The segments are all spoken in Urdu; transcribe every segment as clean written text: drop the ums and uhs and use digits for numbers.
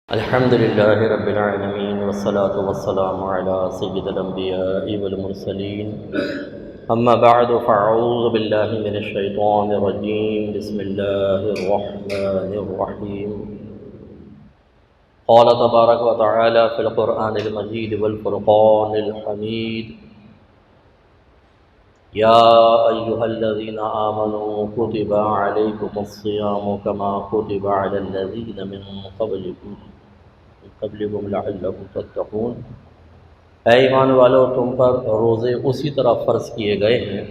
الحمد لله رب العالمين والصلاة والسلام على سيد الأنبياء والمرسلين أما بعد فأعوذ بالله من الشيطان الرجيم بسم الله الرحمن الرحيم قال تبارك وتعالى في القرآن المجيد والفرقان الحميد يا أيها الذين آمنوا كتب عليكم الصيام كما كتب على الذين من قبلكم لعلكم تتقون۔ اے ایمان والو، تم پر روزے اسی طرح فرض کیے گئے ہیں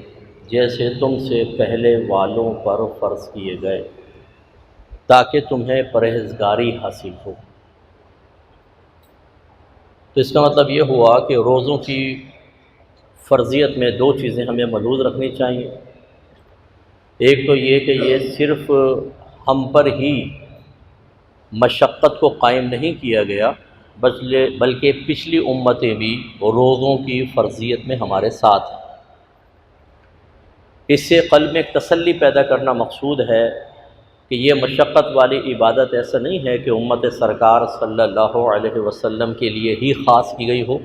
جیسے تم سے پہلے والوں پر فرض کیے گئے، تاکہ تمہیں پرہیزگاری حاصل ہو۔ تو اس کا مطلب یہ ہوا کہ روزوں کی فرضیت میں دو چیزیں ہمیں ملحوظ رکھنی چاہیے۔ ایک تو یہ کہ یہ صرف ہم پر ہی مشقت کو قائم نہیں کیا گیا، بلکہ پچھلی امتیں بھی روزوں کی فرضیت میں ہمارے ساتھ ہیں۔ اس سے قلب میں ایک تسلی پیدا کرنا مقصود ہے کہ یہ مشقت والی عبادت ایسا نہیں ہے کہ امت سرکار صلی اللہ علیہ وسلم کے لیے ہی خاص کی گئی ہو،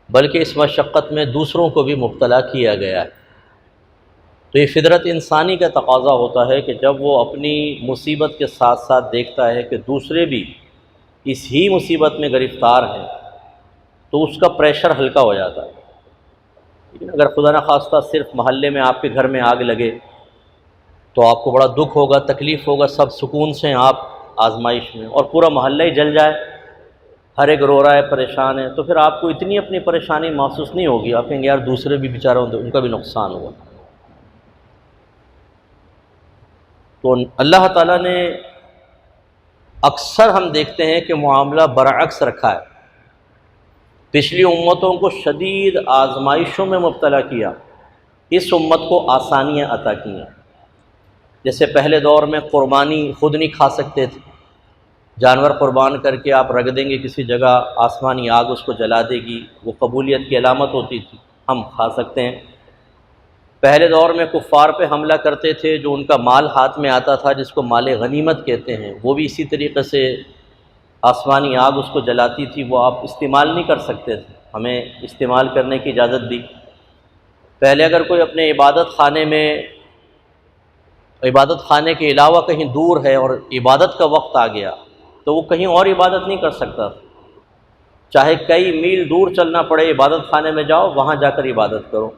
بلکہ اس مشقت میں دوسروں کو بھی مبتلا کیا گیا ہے۔ تو یہ فطرت انسانی کا تقاضا ہوتا ہے کہ جب وہ اپنی مصیبت کے ساتھ ساتھ دیکھتا ہے کہ دوسرے بھی اس ہی مصیبت میں گرفتار ہیں تو اس کا پریشر ہلکا ہو جاتا ہے۔ لیکن اگر خدا نخواستہ صرف محلے میں آپ کے گھر میں آگ لگے تو آپ کو بڑا دکھ ہوگا، تکلیف ہوگا، سب سکون سے ہیں آپ آزمائش میں، اور پورا محلہ ہی جل جائے، ہر ایک رو رہا ہے، پریشان ہے، تو پھر آپ کو اتنی اپنی پریشانی محسوس نہیں ہوگی، آپ کہیں گے یار دوسرے بھی بیچارے ان کا بھی نقصان ہوا۔ تو اللہ تعالیٰ نے اکثر ہم دیکھتے ہیں کہ معاملہ برعکس رکھا ہے۔ پچھلی امتوں کو شدید آزمائشوں میں مبتلا کیا، اس امت کو آسانیاں عطا کیں۔ جیسے پہلے دور میں قربانی خود نہیں کھا سکتے تھے، جانور قربان کر کے آپ رکھ دیں گے کسی جگہ، آسمانی آگ اس کو جلا دے گی، وہ قبولیت کی علامت ہوتی تھی، ہم کھا سکتے ہیں۔ پہلے دور میں کفار پہ حملہ کرتے تھے، جو ان کا مال ہاتھ میں آتا تھا جس کو مال غنیمت کہتے ہیں، وہ بھی اسی طریقے سے آسمانی آگ اس کو جلاتی تھی، وہ آپ استعمال نہیں کر سکتے تھے، ہمیں استعمال کرنے کی اجازت دی۔ پہلے اگر کوئی اپنے عبادت خانے کے علاوہ کہیں دور ہے اور عبادت کا وقت آ گیا تو وہ کہیں اور عبادت نہیں کر سکتا، چاہے کئی میل دور چلنا پڑے، عبادت خانے میں جاؤ، وہاں جا کر عبادت کرو۔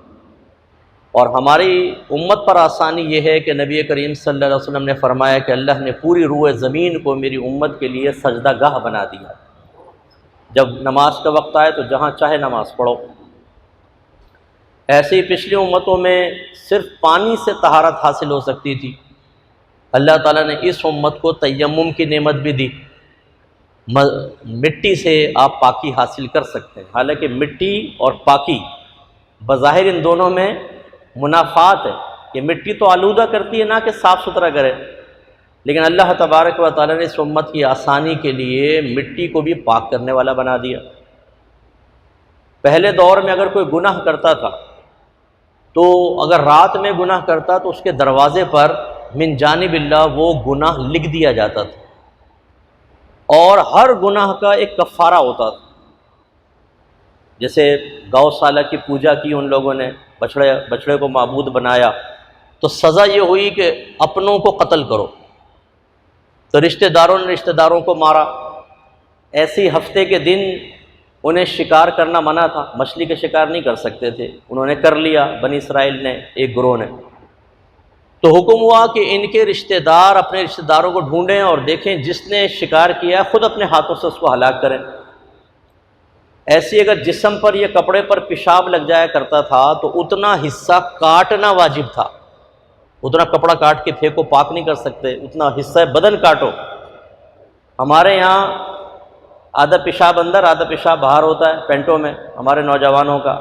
اور ہماری امت پر آسانی یہ ہے کہ نبی کریم صلی اللہ علیہ وسلم نے فرمایا کہ اللہ نے پوری روئے زمین کو میری امت کے لیے سجدہ گاہ بنا دیا، جب نماز کا وقت آئے تو جہاں چاہے نماز پڑھو۔ ایسے ہی پچھلی امتوں میں صرف پانی سے طہارت حاصل ہو سکتی تھی، اللہ تعالیٰ نے اس امت کو تیمم کی نعمت بھی دی، مٹی سے آپ پاکی حاصل کر سکتے ہیں۔ حالانکہ مٹی اور پاکی بظاہر ان دونوں میں منافات ہے، کہ مٹی تو آلودہ کرتی ہے، نہ کہ صاف ستھرا کرے، لیکن اللہ تبارک و تعالیٰ نے اس امت کی آسانی کے لیے مٹی کو بھی پاک کرنے والا بنا دیا۔ پہلے دور میں اگر کوئی گناہ کرتا تھا تو اگر رات میں گناہ کرتا تو اس کے دروازے پر من جانب اللہ وہ گناہ لکھ دیا جاتا تھا، اور ہر گناہ کا ایک کفارہ ہوتا تھا۔ جیسے گو سالہ کی پوجا کی ان لوگوں نے، بچڑے کو معبود بنایا، تو سزا یہ ہوئی کہ اپنوں کو قتل کرو، تو رشتہ داروں نے رشتہ داروں کو مارا۔ ایسی ہفتے کے دن انہیں شکار کرنا منع تھا، مچھلی کے شکار نہیں کر سکتے تھے، انہوں نے کر لیا، بنی اسرائیل نے، ایک گروہ نے۔ تو حکم ہوا کہ ان کے رشتہ دار اپنے رشتہ داروں کو ڈھونڈیں اور دیکھیں جس نے شکار کیا خود اپنے ہاتھوں سے اس کو ہلاک کریں۔ ایسی اگر جسم پر یا کپڑے پر پیشاب لگ جایا کرتا تھا تو اتنا حصہ کاٹنا واجب تھا، اتنا کپڑا کاٹ کے پھینکو، پاک نہیں کر سکتے، اتنا حصہ بدن کاٹو۔ ہمارے یہاں آدھا پیشاب اندر آدھا پیشاب باہر ہوتا ہے پینٹوں میں ہمارے نوجوانوں کا،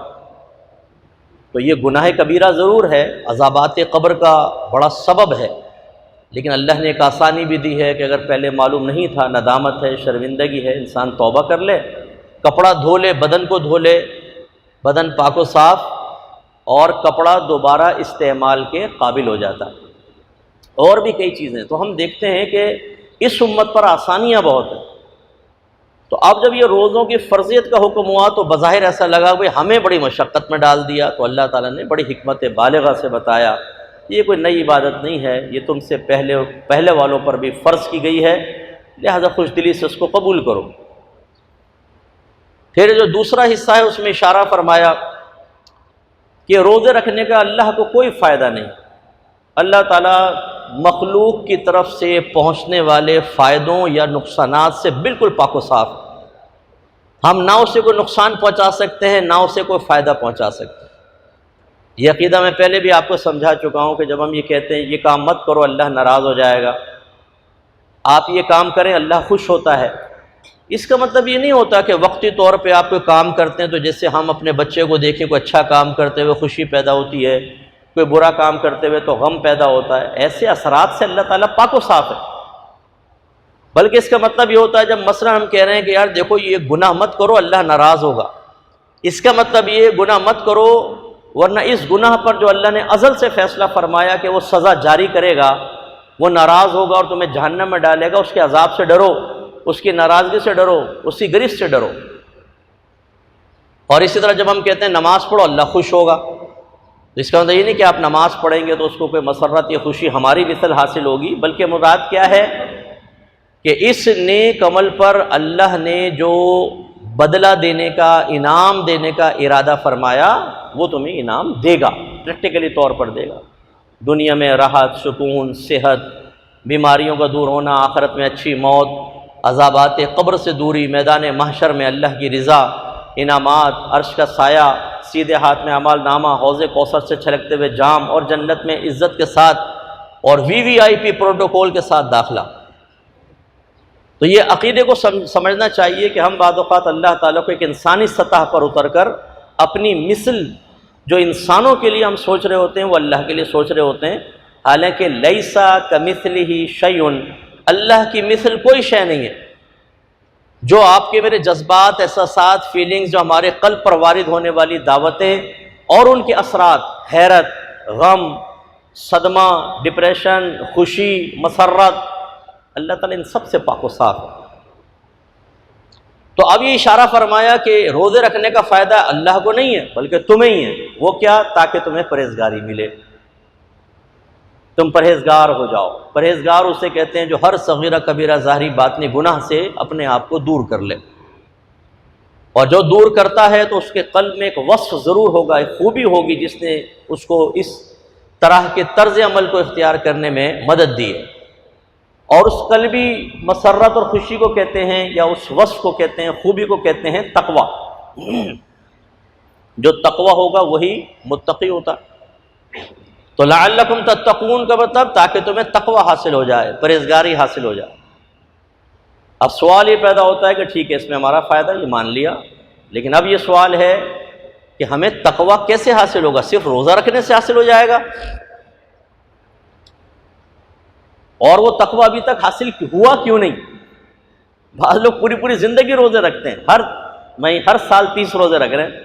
تو یہ گناہ کبیرہ ضرور ہے، عذابات قبر کا بڑا سبب ہے، لیکن اللہ نے ایک آسانی بھی دی ہے کہ اگر پہلے معلوم نہیں تھا، ندامت ہے، شرمندگی ہے، انسان توبہ کر لے، کپڑا دھو لے، بدن کو دھو لے، بدن پاک و صاف، اور کپڑا دوبارہ استعمال کے قابل ہو جاتا ہے۔ اور بھی کئی چیزیں تو ہم دیکھتے ہیں کہ اس امت پر آسانیاں بہت ہیں۔ تو اب جب یہ روزوں کی فرضیت کا حکم ہوا تو بظاہر ایسا لگا کہ ہمیں بڑی مشقت میں ڈال دیا، تو اللہ تعالیٰ نے بڑی حکمت بالغہ سے بتایا یہ کوئی نئی عبادت نہیں ہے، یہ تم سے پہلے والوں پر بھی فرض کی گئی ہے، لہذا خوش دلی سے اس کو قبول کرو۔ پھر جو دوسرا حصہ ہے اس میں اشارہ فرمایا کہ روزے رکھنے کا اللہ کو کوئی فائدہ نہیں، اللہ تعالیٰ مخلوق کی طرف سے پہنچنے والے فائدوں یا نقصانات سے بالکل پاک و صاف، ہم نہ اسے کوئی نقصان پہنچا سکتے ہیں نہ اسے کوئی فائدہ پہنچا سکتے ہیں۔ یہ عقیدہ میں پہلے بھی آپ کو سمجھا چکا ہوں کہ جب ہم یہ کہتے ہیں یہ کام مت کرو اللہ ناراض ہو جائے گا، آپ یہ کام کریں اللہ خوش ہوتا ہے، اس کا مطلب یہ نہیں ہوتا کہ وقتی طور پہ آپ کوئی کام کرتے ہیں تو جیسے ہم اپنے بچے کو دیکھیں کوئی اچھا کام کرتے ہوئے خوشی پیدا ہوتی ہے، کوئی برا کام کرتے ہوئے تو غم پیدا ہوتا ہے، ایسے اثرات سے اللہ تعالیٰ پاک و صاف ہے۔ بلکہ اس کا مطلب یہ ہوتا ہے جب مثلا ہم کہہ رہے ہیں کہ یار دیکھو یہ گناہ مت کرو اللہ ناراض ہوگا، اس کا مطلب یہ گناہ مت کرو ورنہ اس گناہ پر جو اللہ نے ازل سے فیصلہ فرمایا کہ وہ سزا جاری کرے گا، وہ ناراض ہوگا اور تمہیں جہنم میں ڈالے گا، اس کے عذاب سے ڈرو، اس کی ناراضگی سے ڈرو، اس کی گرفت سے ڈرو۔ اور اسی طرح جب ہم کہتے ہیں نماز پڑھو اللہ خوش ہوگا، تو اس کا مطلب یہ نہیں کہ آپ نماز پڑھیں گے تو اس کو کوئی مسرت یا خوشی ہماری مثل حاصل ہوگی، بلکہ مراد کیا ہے کہ اس نیک عمل پر اللہ نے جو بدلہ دینے کا، انعام دینے کا ارادہ فرمایا وہ تمہیں انعام دے گا، پریکٹیکلی طور پر دے گا، دنیا میں راحت، سکون، صحت، بیماریوں کا دور ہونا، آخرت میں اچھی موت، عذابات قبر سے دوری، میدان محشر میں اللہ کی رضا، انعامات، عرش کا سایہ، سیدھے ہاتھ میں اعمال نامہ، حوض کوثر سے چھلکتے ہوئے جام، اور جنت میں عزت کے ساتھ اور VIP پروٹوکول کے ساتھ داخلہ۔ تو یہ عقیدے کو سمجھنا چاہیے کہ ہم بعض اوقات اللہ تعالیٰ کو ایک انسانی سطح پر اتر کر اپنی مثل جو انسانوں کے لیے ہم سوچ رہے ہوتے ہیں وہ اللہ کے لیے سوچ رہے ہوتے ہیں، حالانکہ لیسا کمثلہ شیء، اللہ کی مثل کوئی شے نہیں ہے۔ جو آپ کے میرے جذبات، احساسات، فیلنگز جو ہمارے قلب پر وارد ہونے والی دعوتیں اور ان کے اثرات، حیرت، غم، صدمہ، ڈپریشن، خوشی، مسرت، اللہ تعالیٰ ان سب سے پاک و صاف ہے۔ تو اب یہ اشارہ فرمایا کہ روزے رکھنے کا فائدہ اللہ کو نہیں ہے بلکہ تمہیں ہی ہے، وہ کیا؟ تاکہ تمہیں پرہیزگاری ملے، تم پرہیزگار ہو جاؤ۔ پرہیزگار اسے کہتے ہیں جو ہر صغیرہ کبیرہ ظاہری باطنی گناہ سے اپنے آپ کو دور کر لے، اور جو دور کرتا ہے تو اس کے قلب میں ایک وصف ضرور ہوگا، ایک خوبی ہوگی جس نے اس کو اس طرح کے طرز عمل کو اختیار کرنے میں مدد دی ہے، اور اس قلبی مسرت اور خوشی کو کہتے ہیں یا اس وصف کو کہتے ہیں، خوبی کو کہتے ہیں تقویٰ۔ جو تقویٰ ہوگا وہی متقی ہوتا۔ تو لعلکم تتقون کا مطلب تاکہ تمہیں تقویٰ حاصل ہو جائے، پرہیزگاری حاصل ہو جائے۔ اب سوال یہ پیدا ہوتا ہے کہ ٹھیک ہے اس میں ہمارا فائدہ، یہ مان لیا، لیکن اب یہ سوال ہے کہ ہمیں تقویٰ کیسے حاصل ہوگا؟ صرف روزہ رکھنے سے حاصل ہو جائے گا؟ اور وہ تقویٰ ابھی تک حاصل ہوا کیوں نہیں؟ بعض لوگ پوری زندگی روزے رکھتے ہیں، ہر سال 30 روزے رکھ رہے ہیں،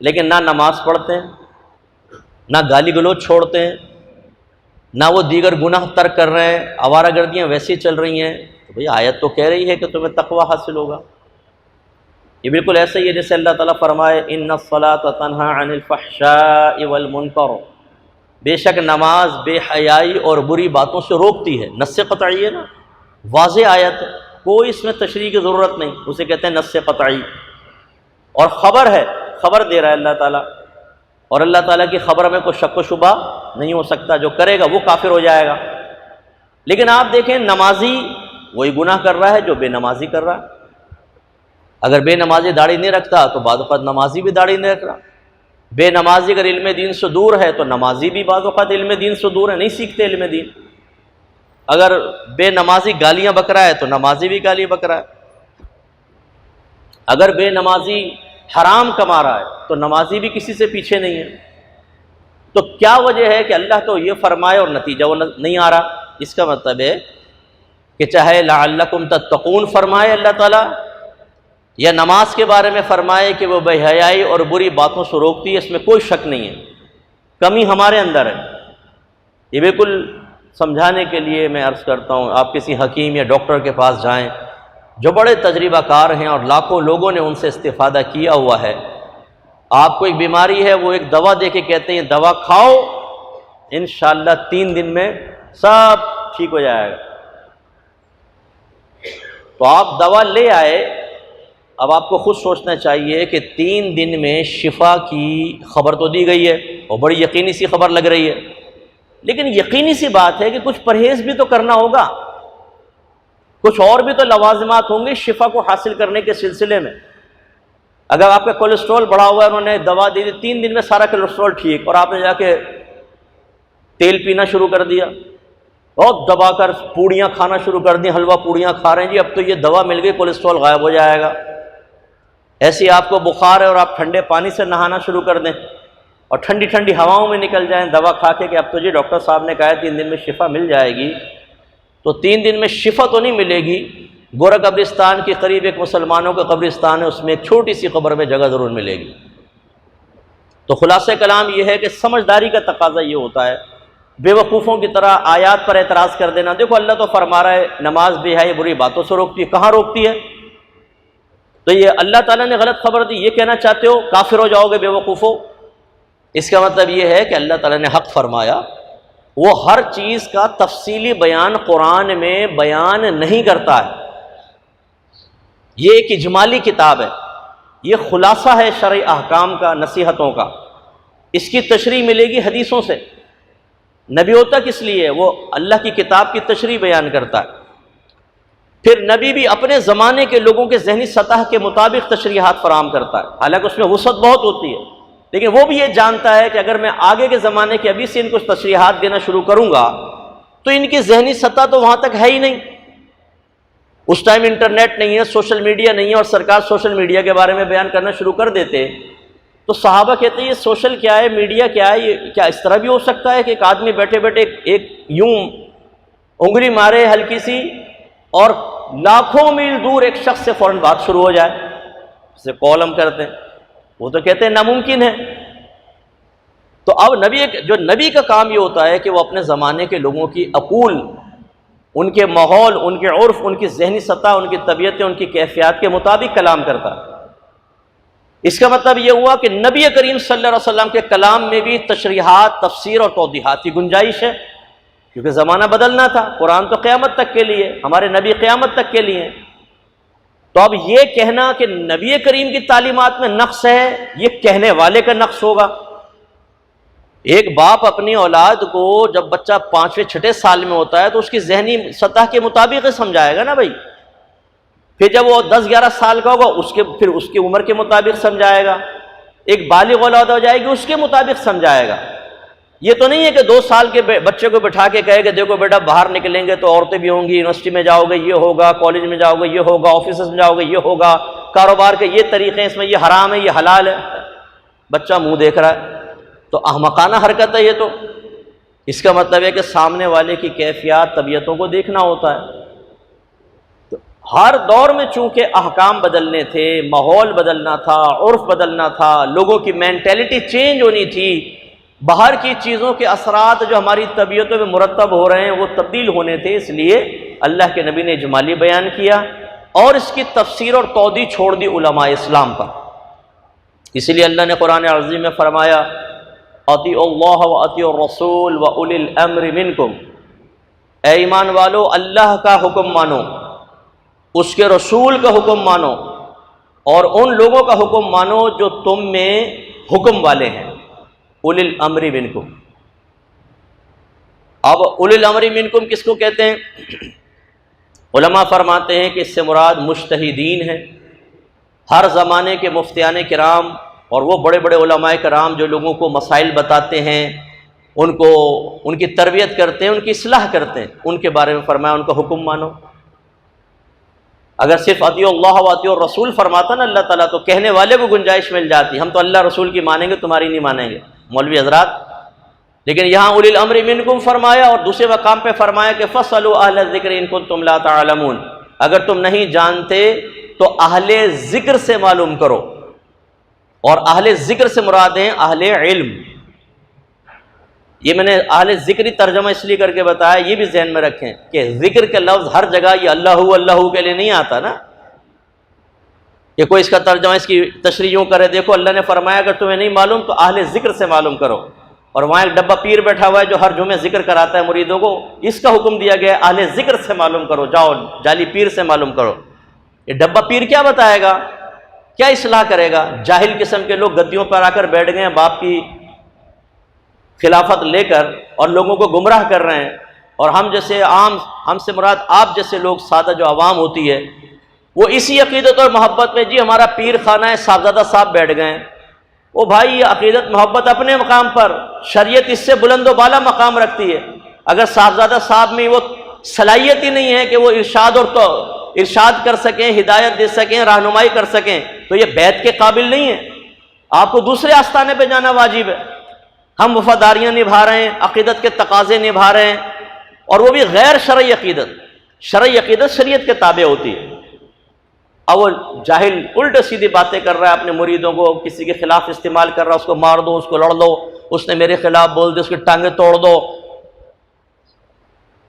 لیکن نہ نماز پڑھتے ہیں، نہ گالی گلوچ چھوڑتے ہیں، نہ وہ دیگر گناہ ترک کر رہے ہیں، آوارہ گردیاں ویسی چل رہی ہیں۔ تو بھئی آیت تو کہہ رہی ہے کہ تمہیں تقویٰ حاصل ہوگا۔ یہ بالکل ایسا ہی ہے جیسے اللہ تعالیٰ فرمائے ان الصلاۃ تنہی عن الفحشاء والمنکر، بے شک نماز بے حیائی اور بری باتوں سے روکتی ہے۔ نص قطعی ہے نا، واضح آیت، کوئی اس میں تشریح کی ضرورت نہیں، اسے کہتے ہیں نص قطعی۔ اور خبر ہے، خبر دے رہا ہے اللہ تعالیٰ، اور اللہ تعالیٰ کی خبر میں کوئی شک و شبہ نہیں ہو سکتا، جو کرے گا وہ کافر ہو جائے گا۔ لیکن آپ دیکھیں نمازی وہی گناہ کر رہا ہے جو بے نمازی کر رہا ہے۔ اگر بے نمازی داڑھی نہیں رکھتا تو بعض اوقات نمازی بھی داڑھی نہیں رکھ رہا، بے نمازی اگر علم دین سے دور ہے تو نمازی بھی بعض اوقات علم دین سے دور ہے، نہیں سیکھتے علم دین۔ اگر بے نمازی گالیاں بک رہا ہے تو نمازی بھی گالی بک رہا ہے، اگر بے نمازی حرام کما رہا ہے تو نمازی بھی کسی سے پیچھے نہیں ہے۔ تو کیا وجہ ہے کہ اللہ تو یہ فرمائے اور نتیجہ وہ نہیں آ رہا؟ اس کا مطلب ہے کہ چاہے لعلکم تتقون فرمائے اللہ تعالیٰ، یا نماز کے بارے میں فرمائے کہ وہ بے حیائی اور بری باتوں سے روکتی ہے، اس میں کوئی شک نہیں ہے، کمی ہمارے اندر ہے۔ یہ بالکل سمجھانے کے لیے میں عرض کرتا ہوں، آپ کسی حکیم یا ڈاکٹر کے پاس جائیں جو بڑے تجربہ کار ہیں اور لاکھوں لوگوں نے ان سے استفادہ کیا ہوا ہے، آپ کو ایک بیماری ہے وہ ایک دوا دے کے کہتے ہیں دوا کھاؤ، انشاءاللہ 3 دن میں سب ٹھیک ہو جائے گا۔ تو آپ دوا لے آئے، اب آپ کو خود سوچنا چاہیے کہ 3 دن میں شفا کی خبر تو دی گئی ہے اور بڑی یقینی سی خبر لگ رہی ہے، لیکن یقینی سی بات ہے کہ کچھ پرہیز بھی تو کرنا ہوگا، کچھ اور بھی تو لوازمات ہوں گے شفا کو حاصل کرنے کے سلسلے میں۔ اگر آپ کا کولیسٹرول بڑھا ہوا ہے، انہوں نے دوا دی 3 دن میں سارا کولیسٹرول ٹھیک، اور آپ نے جا کے تیل پینا شروع کر دیا، بہت دبا کر پوڑیاں کھانا شروع کر دی، حلوہ پوڑیاں کھا رہے ہیں، جی اب تو یہ دوا مل گئی کولیسٹرول غائب ہو جائے گا۔ ایسے آپ کو بخار ہے اور آپ ٹھنڈے پانی سے نہانا شروع کر دیں اور ٹھنڈی ٹھنڈی ہواؤں میں نکل جائیں دوا کھا کے کہ اب تو جی ڈاکٹر صاحب نے کہا ہے 3 دن میں شفا مل جائے گی، تو 3 دن میں شفا تو نہیں ملے گی۔ گورا قبرستان کے قریب ایک مسلمانوں کا قبرستان ہے، اس میں ایک چھوٹی سی قبر میں جگہ ضرور ملے گی۔ تو خلاصہ کلام یہ ہے کہ سمجھداری کا تقاضا یہ ہوتا ہے، بے وقوفوں کی طرح آیات پر اعتراض کر دینا۔ دیکھو اللہ تو فرما رہا ہے نماز بے حیائی بری باتوں سے روکتی ہے، کہاں روکتی ہے؟ تو یہ اللہ تعالیٰ نے غلط خبر دی، یہ کہنا چاہتے ہو کافر ہو جاؤ گے بے وقوفو؟ اس کا مطلب یہ ہے کہ اللہ تعالیٰ نے حق فرمایا، وہ ہر چیز کا تفصیلی بیان قرآن میں بیان نہیں کرتا ہے، یہ ایک اجمالی کتاب ہے، یہ خلاصہ ہے شرعی احکام کا، نصیحتوں کا، اس کی تشریح ملے گی حدیثوں سے۔ نبی ہوتا کس لیے؟ وہ اللہ کی کتاب کی تشریح بیان کرتا ہے، پھر نبی بھی اپنے زمانے کے لوگوں کے ذہنی سطح کے مطابق تشریحات فراہم کرتا ہے، حالانکہ اس میں وسعت بہت ہوتی ہے، لیکن وہ بھی یہ جانتا ہے کہ اگر میں آگے کے زمانے کے ابھی سے ان کو تشریحات دینا شروع کروں گا تو ان کی ذہنی سطح تو وہاں تک ہے ہی نہیں۔ اس ٹائم انٹرنیٹ نہیں ہے، سوشل میڈیا نہیں ہے، اور سرکار سوشل میڈیا کے بارے میں بیان کرنا شروع کر دیتے تو صحابہ کہتے ہیں یہ سوشل کیا ہے، میڈیا کیا ہے، یہ کیا اس طرح بھی ہو سکتا ہے کہ ایک آدمی بیٹھے بیٹھے ایک یوں انگلی مارے ہلکی سی اور لاکھوں میل دور ایک شخص سے فوراً بات شروع ہو جائے؟ اسے کال ہم کرتے ہیں، وہ تو کہتے ہیں ناممکن ہے۔ تو اب جو نبی کا کام یہ ہوتا ہے کہ وہ اپنے زمانے کے لوگوں کی عقول، ان کے ماحول، ان کے عرف، ان کی ذہنی سطح، ان کی طبیعتیں، ان کی کیفیات کے مطابق کلام کرتا ہے۔ اس کا مطلب یہ ہوا کہ نبی کریم صلی اللہ علیہ وسلم کے کلام میں بھی تشریحات، تفسیر اور توضیحات کی گنجائش ہے، کیونکہ زمانہ بدلنا تھا، قرآن تو قیامت تک کے لیے، ہمارے نبی قیامت تک کے لیے ہیں۔ تو اب یہ کہنا کہ نبی کریم کی تعلیمات میں نقص ہے، یہ کہنے والے کا نقص ہوگا۔ ایک باپ اپنی اولاد کو جب بچہ 5ویں 6 سال میں ہوتا ہے تو اس کی ذہنی سطح کے مطابق سمجھائے گا نا بھائی، پھر جب وہ 10-11 سال کا ہوگا پھر اس کی عمر کے مطابق سمجھائے گا، ایک بالغ اولاد ہو جائے گی اس کے مطابق سمجھائے گا۔ یہ تو نہیں ہے کہ 2 سال کے بچے کو بٹھا کے کہے کہ دیکھو بیٹا باہر نکلیں گے تو عورتیں بھی ہوں گی، یونیورسٹی میں جاؤ گے یہ ہوگا، کالج میں جاؤ گے یہ ہوگا، آفیسز میں جاؤ گے یہ ہوگا، کاروبار کے یہ طریقے ہیں، اس میں یہ حرام ہے یہ حلال ہے، بچہ منہ دیکھ رہا ہے، تو احمقانہ حرکت ہے یہ تو۔ اس کا مطلب ہے کہ سامنے والے کی کیفیات، طبیعتوں کو دیکھنا ہوتا ہے۔ تو ہر دور میں چونکہ احکام بدلنے تھے، ماحول بدلنا تھا، عرف بدلنا تھا، لوگوں کی مینٹیلٹی چینج ہونی تھی، باہر کی چیزوں کے اثرات جو ہماری طبیعتوں میں مرتب ہو رہے ہیں وہ تبدیل ہونے تھے، اس لیے اللہ کے نبی نے اجمالی بیان کیا اور اس کی تفسیر اور توضیح چھوڑ دی علماء اسلام پر۔ اسی لیے اللہ نے قرآن عظیم میں فرمایا اطیعوا اللہ واطیعوا الرسول واولی الامر منکم، اے ایمان والو اللہ کا حکم مانو، اس کے رسول کا حکم مانو، اور ان لوگوں کا حکم مانو جو تم میں حکم والے ہیں، اولی الامر منکم۔ اب اولی الامر منکم کس کو کہتے ہیں؟ علماء فرماتے ہیں کہ اس سے مراد مجتہدین ہیں، ہر زمانے کے مفتیان کرام اور وہ بڑے بڑے علماء کرام جو لوگوں کو مسائل بتاتے ہیں، ان کی تربیت کرتے ہیں، ان کی اصلاح کرتے ہیں، ان کے بارے میں فرمایا ان کا حکم مانو۔ اگر صرف اطیعوا اللہ واطیعوا الرسول فرماتا نا اللہ تعالیٰ تو کہنے والے کو گنجائش مل جاتی، ہم تو اللہ رسول کی مانیں گے تمہاری نہیں مانیں گے مولوی حضرات، لیکن یہاں اولی الامر منکم فرمایا اور دوسرے مقام پہ فرمایا کہ فاسألوا اہل الذکر ان کنتم لا تعلمون، اگر تم نہیں جانتے تو اہل ذکر سے معلوم کرو، اور اہل ذکر سے مراد ہیں اہل علم۔ یہ میں نے اہل ذکری ترجمہ اس لیے کر کے بتایا، یہ بھی ذہن میں رکھیں کہ ذکر کا لفظ ہر جگہ یہ اللہ کے لیے نہیں آتا نا، کہ کوئی اس کا ترجمہ اس کی تشریح یوں کرے، دیکھو اللہ نے فرمایا اگر تمہیں نہیں معلوم تو اہل ذکر سے معلوم کرو، اور وہاں ایک ڈبہ پیر بیٹھا ہوا ہے جو ہر جمعے ذکر کراتا ہے مریدوں کو، اس کا حکم دیا گیا ہے اہل ذکر سے معلوم کرو، جاؤ جعلی پیر سے معلوم کرو۔ یہ ڈبہ پیر کیا بتائے گا، کیا اصلاح کرے گا؟ جاہل قسم کے لوگ گدیوں پر آ کر بیٹھ گئے ہیں باپ کی خلافت لے کر اور لوگوں کو گمراہ کر رہے ہیں، اور ہم جیسے عام، ہم سے مراد آپ جیسے لوگ، سادہ جو عوام ہوتی ہے، وہ اسی عقیدت اور محبت میں جی ہمارا پیر خانہ ہے صاحبزادہ صاحب بیٹھ گئے ہیں۔ وہ بھائی یہ عقیدت محبت اپنے مقام پر، شریعت اس سے بلند و بالا مقام رکھتی ہے۔ اگر صاحبزادہ صاحب میں وہ صلاحیت ہی نہیں ہے کہ وہ ارشاد کر سکیں، ہدایت دے سکیں، رہنمائی کر سکیں، تو یہ بیعت کے قابل نہیں ہے، آپ کو دوسرے آستانے پہ جانا واجب ہے۔ ہم وفاداریاں نبھا رہے ہیں، عقیدت کے تقاضے نبھا رہے ہیں، اور وہ بھی غیر شرعی عقیدت۔ شرعی عقیدت شریعت کے تابع ہوتی ہے۔ اب وہ جاہل الٹ سیدھی باتیں کر رہا ہے، اپنے مریدوں کو کسی کے خلاف استعمال کر رہا ہے، اس کو مار دو، اس کو لڑ دو، اس نے میرے خلاف بول دیا اس کی ٹانگیں توڑ دو،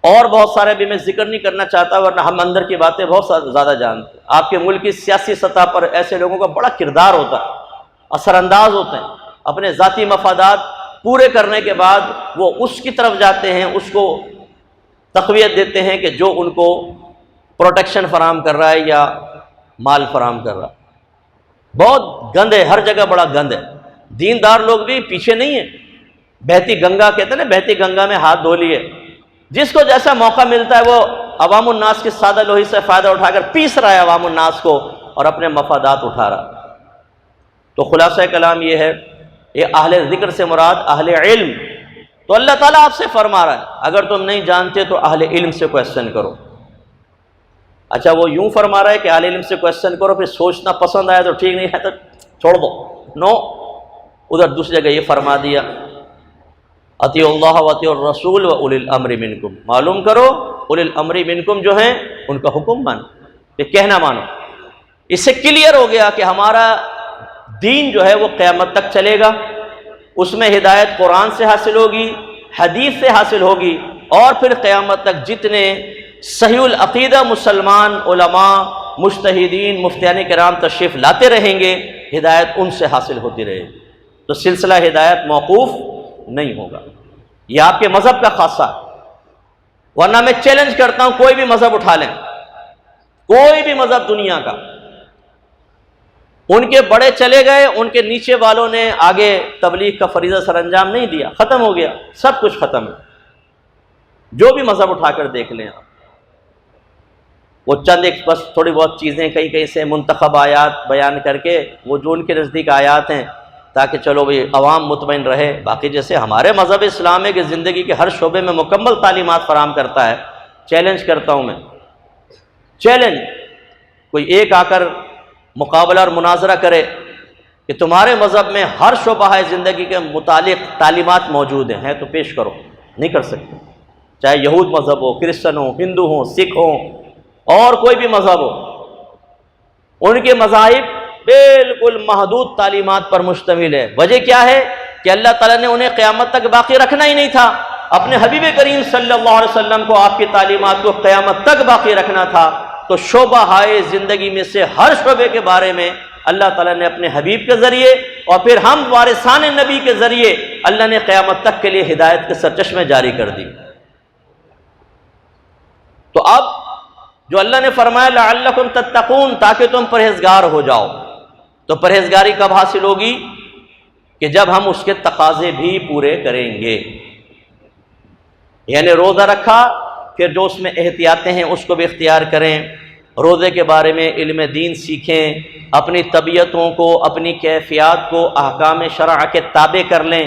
اور بہت سارے بھی میں ذکر نہیں کرنا چاہتا ورنہ ہم اندر کی باتیں بہت زیادہ جانتے ہیں۔ آپ کے ملک کی سیاسی سطح پر ایسے لوگوں کا بڑا کردار ہوتا ہے، اثر انداز ہوتے ہیں، اپنے ذاتی مفادات پورے کرنے کے بعد وہ اس کی طرف جاتے ہیں، اس کو تقویت دیتے ہیں کہ جو ان کو پروٹیکشن فراہم کر رہا ہے یا مال فراہم کر رہا ہے۔ بہت گند ہے، ہر جگہ بڑا گند ہے۔ دیندار لوگ بھی پیچھے نہیں ہیں۔ بہتی گنگا کہتے ہیں نا، بہتی گنگا میں ہاتھ دھو لیے، جس کو جیسا موقع ملتا ہے وہ عوام الناس کی سادہ لوہی سے فائدہ اٹھا کر پیس رہا ہے عوام الناس کو اور اپنے مفادات اٹھا رہا ہے۔ تو خلاصہ کلام یہ ہے، یہ اہل ذکر سے مراد اہل علم۔ تو اللہ تعالیٰ آپ سے فرما رہا ہے اگر تم نہیں جانتے تو اہل علم سے کویسچن کرو۔ اچھا وہ یوں فرما رہا ہے کہ اہل علم سے کویسچن کرو، پھر سوچنا پسند آیا تو ٹھیک، نہیں ہے تو چھوڑ دو، نو۔ ادھر دوسری جگہ یہ فرما دیا اطیعوا اللہ واطیعوا الرسول واولی الامر منکم، معلوم کرو اولی الامر منکم جو ہیں ان کا حکم مانو، یہ کہنا مانو۔ اس سے کلیئر ہو گیا کہ ہمارا دین جو ہے وہ قیامت تک چلے گا، اس میں ہدایت قرآن سے حاصل ہوگی، حدیث سے حاصل ہوگی، اور پھر قیامت تک جتنے صحیح العقیدہ مسلمان علماء، مجتہدین، مفتیان کرام تشریف لاتے رہیں گے، ہدایت ان سے حاصل ہوتی رہے گی۔ تو سلسلہ ہدایت موقوف نہیں ہوگا۔ یہ آپ کے مذہب کا خاصہ ہے، ورنہ میں چیلنج کرتا ہوں کوئی بھی مذہب اٹھا لیں، کوئی بھی مذہب دنیا کا، ان کے بڑے چلے گئے، ان کے نیچے والوں نے آگے تبلیغ کا فریضہ سر انجام نہیں دیا، ختم ہو گیا، سب کچھ ختم ہے۔ جو بھی مذہب اٹھا کر دیکھ لیں آپ، وہ چند ایک بس تھوڑی بہت چیزیں کہیں کہیں سے منتخب آیات بیان کر کے، وہ جو ان کے نزدیک آیات ہیں تاکہ چلو بھئی عوام مطمئن رہے۔ باقی جیسے ہمارے مذہب اسلام ہے کہ زندگی کے ہر شعبے میں مکمل تعلیمات فراہم کرتا ہے۔ چیلنج کرتا ہوں میں، چیلنج، کوئی ایک آ کر مقابلہ اور مناظرہ کرے کہ تمہارے مذہب میں ہر شعبہ زندگی کے متعلق تعلیمات موجود ہیں تو پیش کرو، نہیں کر سکتے، چاہے یہود مذہب ہو، کرسچن ہو، ہندو ہوں، سکھ ہوں، اور کوئی بھی مذہب ہو، ان کے مذاہب بالکل محدود تعلیمات پر مشتمل ہے۔ وجہ کیا ہے کہ اللہ تعالیٰ نے انہیں قیامت تک باقی رکھنا ہی نہیں تھا، اپنے حبیب کریم صلی اللہ علیہ وسلم کو، آپ کی تعلیمات کو قیامت تک باقی رکھنا تھا۔ تو شعبہ ہائے زندگی میں سے ہر شعبے کے بارے میں اللہ تعالیٰ نے اپنے حبیب کے ذریعے اور پھر ہم وارثان نبی کے ذریعے اللہ نے قیامت تک کے لیے ہدایت کے سرچشمے جاری کر دی۔ تو اب جو اللہ نے فرمایا لعلکم تتقون، تاکہ تم پرہیزگار ہو جاؤ، تو پرہیزگاری کب حاصل ہوگی؟ کہ جب ہم اس کے تقاضے بھی پورے کریں گے۔ یعنی روزہ رکھا، پھر جو اس میں احتیاطیں ہیں اس کو بھی اختیار کریں، روزے کے بارے میں علم دین سیکھیں، اپنی طبیعتوں کو، اپنی کیفیات کو احکام شرع کے تابع کر لیں،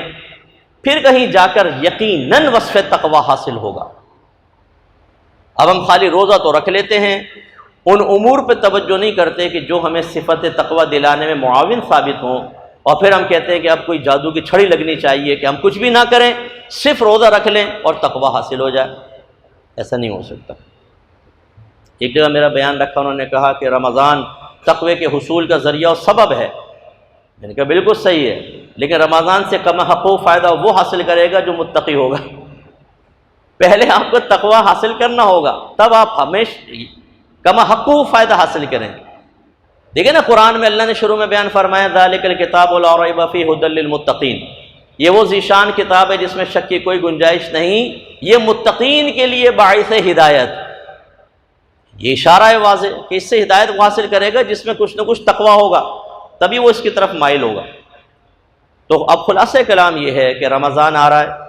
پھر کہیں جا کر یقیناً وصف تقوی حاصل ہوگا۔ اب ہم خالی روزہ تو رکھ لیتے ہیں، ان امور پہ توجہ نہیں کرتے کہ جو ہمیں صفت تقوی دلانے میں معاون ثابت ہوں، اور پھر ہم کہتے ہیں کہ اب کوئی جادو کی چھڑی لگنی چاہیے کہ ہم کچھ بھی نہ کریں، صرف روزہ رکھ لیں اور تقوی حاصل ہو جائے۔ ایسا نہیں ہو سکتا۔ ایک جگہ میرا بیان رکھا، انہوں نے کہا کہ رمضان تقوی کے حصول کا ذریعہ اور سبب ہے۔ میں نے کہا بالکل صحیح ہے، لیکن رمضان سے کم حقوق فائدہ وہ حاصل کرے گا جو متقی ہوگا۔ پہلے آپ کو تقوی حاصل کرنا ہوگا، تب آپ ہمیشہ کم حقوق فائدہ حاصل کریں۔ دیکھیں نا قرآن میں اللہ نے شروع میں بیان فرمایا ذالک الکتاب لا ریب فیہ ھدی للمتقین، یہ وہ ذیشان کتاب ہے جس میں شک کی کوئی گنجائش نہیں، یہ متقین کے لیے باعث ہدایت۔ یہ اشارہ ہے واضح کہ اس سے ہدایت وہ حاصل کرے گا جس میں کچھ نہ کچھ تقویٰ ہوگا، تبھی وہ اس کی طرف مائل ہوگا۔ تو اب خلاصہ کلام یہ ہے کہ رمضان آ رہا ہے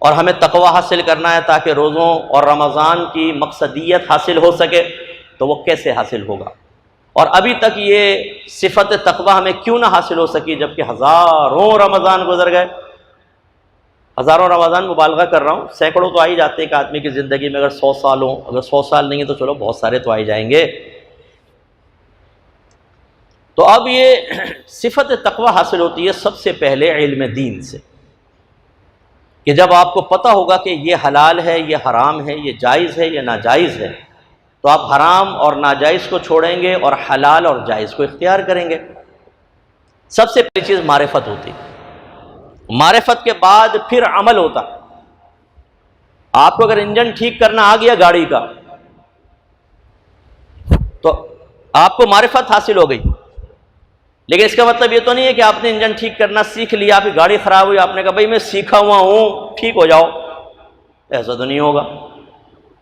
اور ہمیں تقویٰ حاصل کرنا ہے تاکہ روزوں اور رمضان کی مقصدیت حاصل ہو سکے۔ تو وہ کیسے حاصل ہوگا؟ اور ابھی تک یہ صفت تقویٰ ہمیں کیوں نہ حاصل ہو سکی جبکہ ہزاروں رمضان گزر گئے؟ ہزاروں رمضان مبالغہ کر رہا ہوں، سینکڑوں تو آ ہی جاتے ہیں کہ آدمی کی زندگی میں، اگر 100 سال ہوں، اگر 100 سال نہیں ہے تو چلو بہت سارے تو آ ہی جائیں گے۔ تو اب یہ صفت تقویٰ حاصل ہوتی ہے سب سے پہلے علم دین سے، کہ جب آپ کو پتہ ہوگا کہ یہ حلال ہے، یہ حرام ہے، یہ جائز ہے، یہ ناجائز ہے، تو آپ حرام اور ناجائز کو چھوڑیں گے اور حلال اور جائز کو اختیار کریں گے۔ سب سے پہلی چیز معرفت ہوتی ہے، معرفت کے بعد پھر عمل ہوتا۔ آپ کو اگر انجن ٹھیک کرنا آ گیا گاڑی کا تو آپ کو معرفت حاصل ہو گئی، لیکن اس کا مطلب یہ تو نہیں ہے کہ آپ نے انجن ٹھیک کرنا سیکھ لیا، آپ کی گاڑی خراب ہوئی، آپ نے کہا بھائی میں سیکھا ہوا ہوں ٹھیک ہو جاؤ، ایسا تو نہیں ہوگا۔